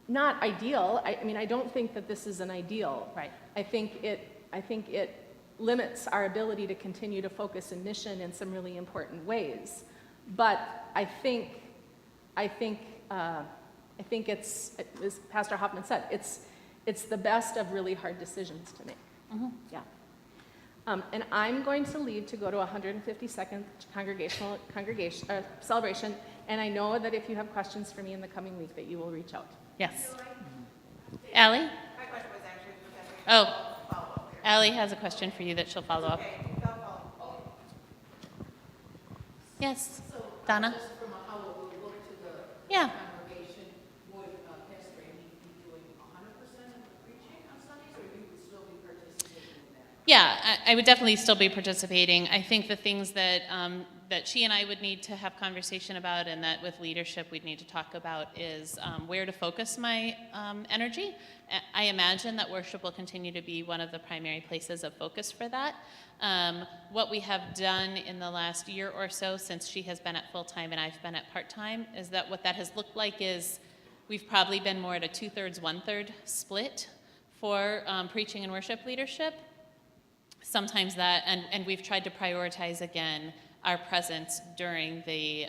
Not ideal. I don't think that this is an ideal. Right. I think it limits our ability to continue to focus in mission in some really important ways. But I think it's, as Pastor Hoffman said, it's the best of really hard decisions to make. Mm-hmm. Yeah. And I'm going to leave to go to 152nd congregational celebration. And I know that if you have questions for me in the coming week, that you will reach out. Yes. Allie? My question was actually Allie has a question for you that she'll follow up. Yes, Donna? Just from how it would look to the Yeah. congregation, would Pastor Amy be doing 100% of the preaching on Sundays, or you would still be participating in that? Yeah, I would definitely still be participating. I think the things that that she and I would need to have conversation about, and that with leadership we'd need to talk about, is where to focus my energy. I imagine that worship will continue to be one of the primary places of focus for that. What we have done in the last year or so, since she has been at full-time and I've been at part-time, is that what that has looked like is we've probably been more at a 2/3, 1/3 split for preaching and worship leadership. Sometimes that, and we've tried to prioritize again our presence during the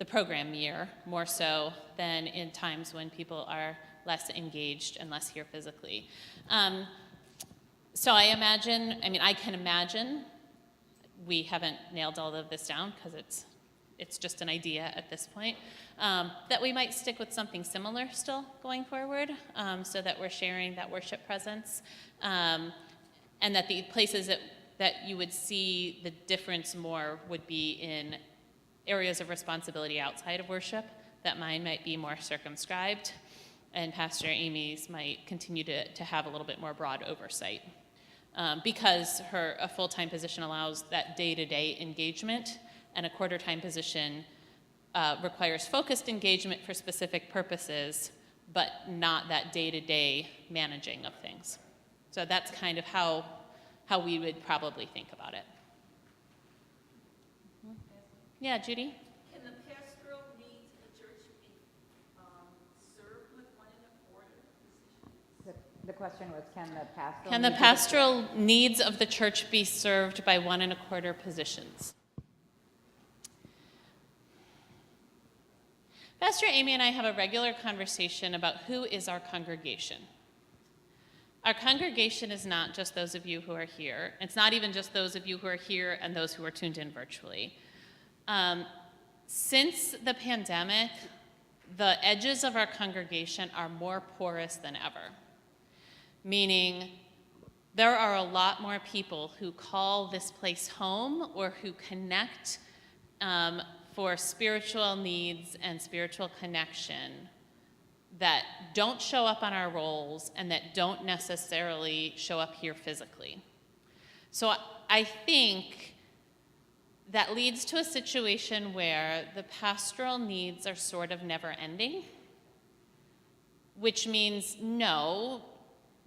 program year, more so than in times when people are less engaged and less here physically. So I can imagine, we haven't nailed all of this down because it's just an idea at this point, that we might stick with something similar still going forward, so that we're sharing that worship presence, and that the places that you would see the difference more would be in areas of responsibility outside of worship, that mine might be more circumscribed, and Pastor Amy's might continue to have a little bit more broad oversight. Because a full-time position allows that day-to-day engagement, and a quarter-time position requires focused engagement for specific purposes, but not that day-to-day managing of things. So that's kind of how we would probably think about it. Yeah, Judy? Can the pastoral needs of the church be served with 1 1/4 positions? The question was, can the pastoral Can the needs of pastoral needs of the church be served by 1 1/4 positions? Pastor Amy and I have a regular conversation about who is our congregation. Our congregation is not just those of you who are here. It's not even just those of you who are here and those who are tuned in virtually. Since the pandemic, the edges of our congregation are more porous than ever, meaning there are a lot more people who call this place home or who connect for spiritual needs and spiritual connection that don't show up on our rolls and that don't necessarily show up here physically. So I think that leads to a situation where the pastoral needs are sort of never ending, which means no,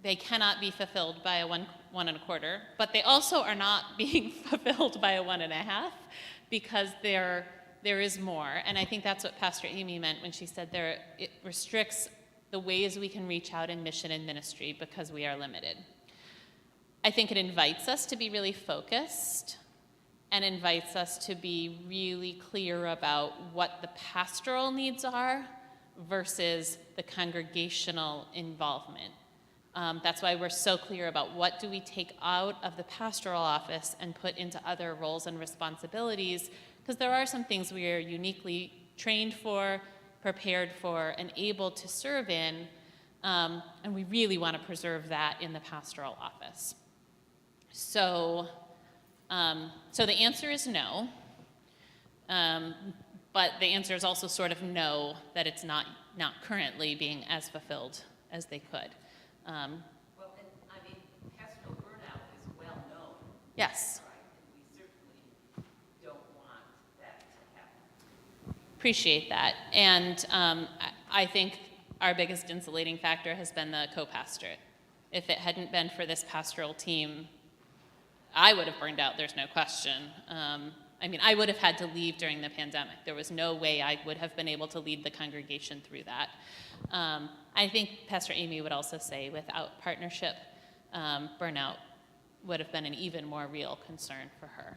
they cannot be fulfilled by a 1 1/4, but they also are not being fulfilled by a 1 1/2 because there is more. And I think that's what Pastor Amy meant when she said it restricts the ways we can reach out in mission and ministry because we are limited. I think it invites us to be really focused and invites us to be really clear about what the pastoral needs are, versus the congregational involvement. That's why we're so clear about what do we take out of the pastoral office and put into other roles and responsibilities, because there are some things we are uniquely trained for, prepared for, and able to serve in, and we really want to preserve that in the pastoral office. So, so the answer is no, but the answer is also sort of no, that it's not currently being as fulfilled as they could. Well, and I mean, pastoral burnout is well known. Yes. Right, and we certainly don't want that to happen. Appreciate that. And I think our biggest insulating factor has been the co-pastorate. If it hadn't been for this pastoral team, I would have burned out, there's no question. I mean, I would have had to leave during the pandemic. There was no way I would have been able to lead the congregation through that. I think Pastor Amy would also say without partnership, burnout would have been an even more real concern for her.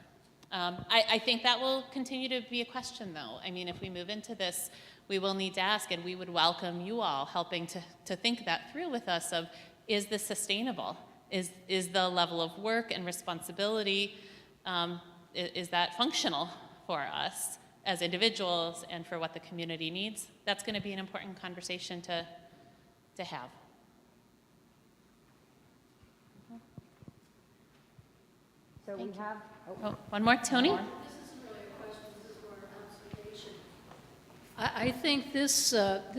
I think that will continue to be a question, though. I mean, if we move into this, we will need to ask, and we would welcome you all helping to think that through with us of, is this sustainable? Is the level of work and responsibility, is that functional for us as individuals and for what the community needs? That's going to be an important conversation to have. So we have, Oh, one more, Tony? One more. This isn't really a question, this is more an observation. I think this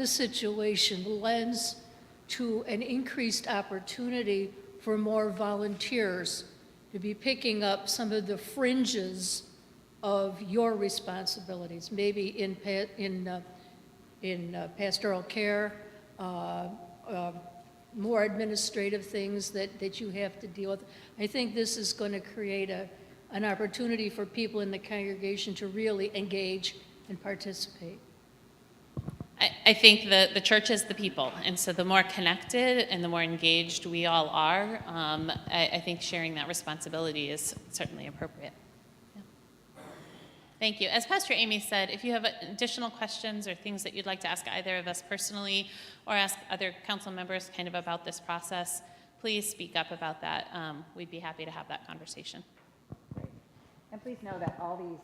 situation lends to an increased opportunity for more volunteers to be picking up some of the fringes of your responsibilities, maybe in pastoral care, more administrative things that you have to deal with. I think this is going to create an opportunity for people in the congregation to really engage and participate. I think the church is the people, and so the more connected and the more engaged we all are, I think sharing that responsibility is certainly appropriate. Yeah. Thank you. As Pastor Amy said, if you have additional questions or things that you'd like to ask either of us personally or ask other council members kind of about this process, please speak up about that. We'd be happy to have that conversation. Great. And please know that all the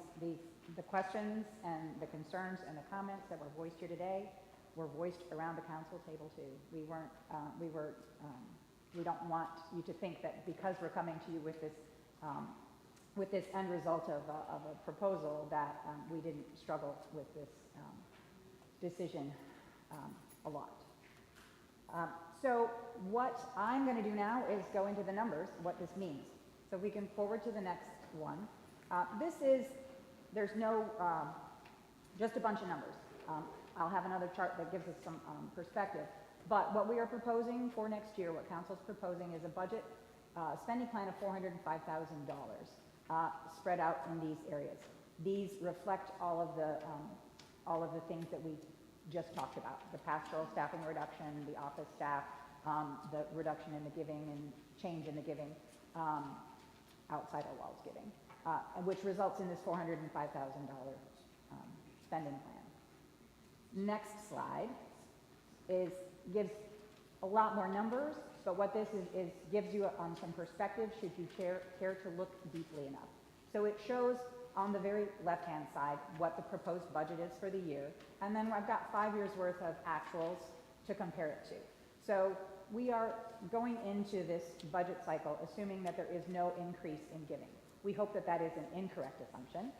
questions and the concerns and the comments that were voiced here today were voiced around the council table too. We don't want you to think that because we're coming to you with this end result of a proposal that we didn't struggle with this decision a lot. So what I'm going to do now is go into the numbers, what this means. So we can forward to the next one. There's no, just a bunch of numbers. I'll have another chart that gives us some perspective. But what we are proposing for next year, what council's proposing is a budget spending plan of $405,000 spread out in these areas. These reflect all of the things that we just talked about: the pastoral staffing reduction, the office staff, the reduction in the giving and change in the giving, outside our walls giving. Which results in this $405,000 spending plan. Next slide gives a lot more numbers, but what this is gives you some perspective should you care to look deeply enough. So it shows on the very left-hand side what the proposed budget is for the year, and then I've got 5 years worth of actuals to compare it to. So we are going into this budget cycle assuming that there is no increase in giving. We hope that that is an incorrect assumption,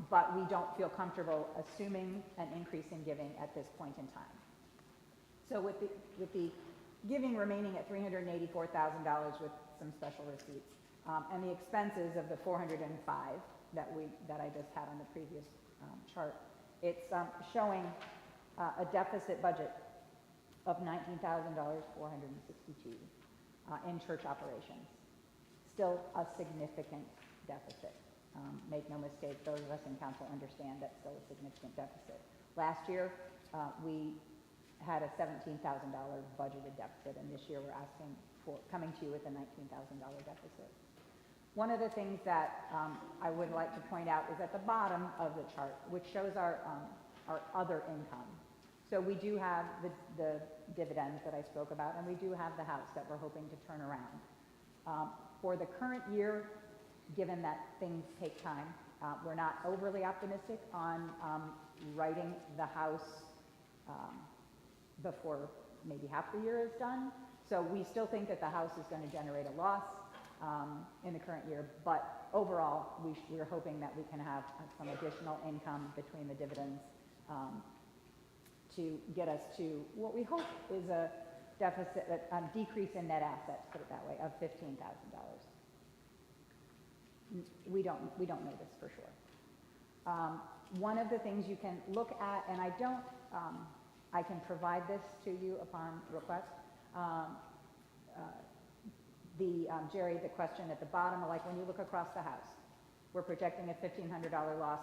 but we don't feel comfortable assuming an increase in giving at this point in time. So with the giving remaining at $384,000 with some special receipts, and the expenses of the 405 that I just had on the previous chart, it's showing a deficit budget of $19,462 in church operations. Still a significant deficit. Make no mistake, those of us in council understand that's still a significant deficit. Last year, we had a $17,000 budgeted deficit, and this year we're coming to you with a $19,000 deficit. One of the things that I would like to point out is at the bottom of the chart, which shows our our other income. So we do have the dividends that I spoke about, and we do have the house that we're hoping to turn around. For the current year, given that things take time, we're not overly optimistic on writing the house before maybe half the year is done. So we still think that the house is going to generate a loss in the current year, but overall, we're hoping that we can have some additional income between the dividends to get us to what we hope is a deficit, a decrease in net assets, put it that way, of $15,000. We don't know this for sure. One of the things you can look at, and I can provide this to you upon request. Jerry, the question at the bottom, like when you look across the house, we're projecting a $1,500 loss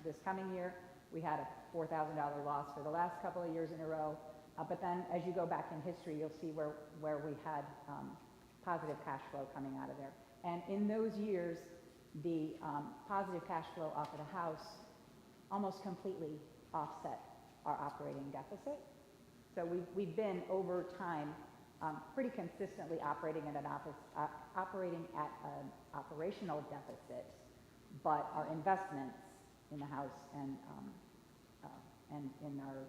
this coming year. We had a $4,000 loss for the last couple of years in a row. But then as you go back in history, you'll see where we had positive cash flow coming out of there. And in those years, the positive cash flow off of the house almost completely offset our operating deficit. So we've been over time pretty consistently operating at an operational deficit, but our investments in the house and in our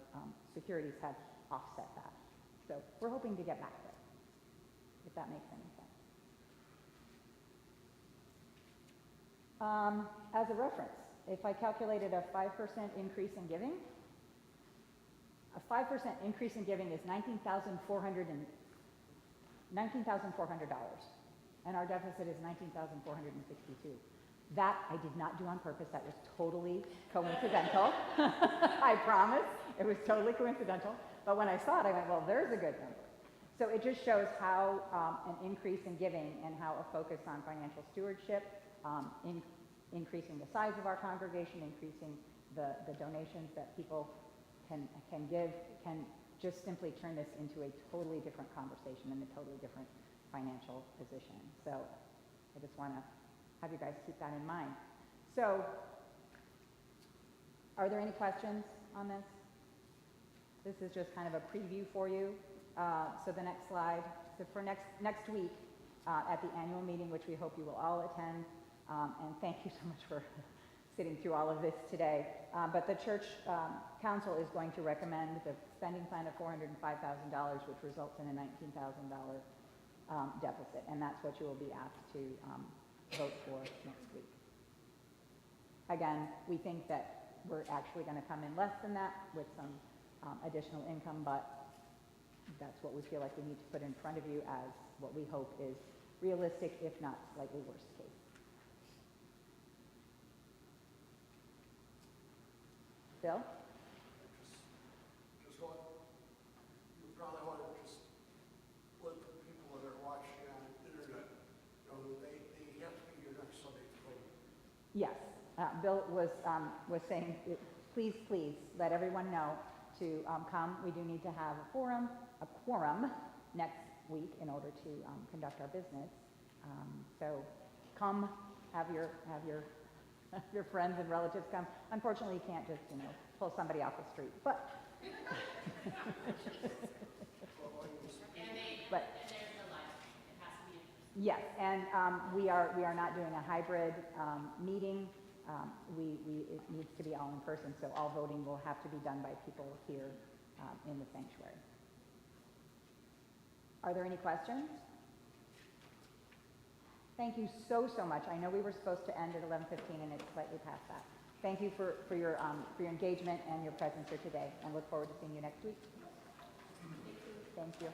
securities have offset that. So we're hoping to get back there, if that makes any sense. As a reference, if I calculated a 5% increase in giving, a 5% increase in giving is $19,400, and our deficit is $19,462. That I did not do on purpose. That was totally coincidental. I promise. It was totally coincidental. But when I saw it, I went, well, there's a good number. So it just shows how an increase in giving and how a focus on financial stewardship, increasing the size of our congregation, increasing the donations that people can give, can just simply turn this into a totally different conversation and a totally different financial position. So I just want to have you guys keep that in mind. So are there any questions on this? This is just kind of a preview for you. So the next slide. So for next week at the annual meeting, which we hope you will all attend, and thank you so much for sitting through all of this today. But the church council is going to recommend the spending plan of $405,000, which results in a $19,000 deficit, and that's what you will be asked to vote for next week. Again, we think that we're actually going to come in less than that with some additional income, but that's what we feel like we need to put in front of you as what we hope is realistic, if not slightly worst case. Bill? Just what you probably want to just let the people that are watching on the internet know that they have to be here next Sunday to vote. Yes. Bill was saying, please let everyone know to come. We do need to have a quorum next week in order to conduct our business. So come, have your your friends and relatives come. Unfortunately, you can't just, pull somebody off the street. But And there's the live stream. It has to be in person. yes, and we are not doing a hybrid meeting. It needs to be all in person, so all voting will have to be done by people here in the sanctuary. Are there any questions? Thank you so much. I know we were supposed to end at 11:15 and it's slightly past that. Thank you for your engagement and your presence here today, and look forward to seeing you next week. Thank you.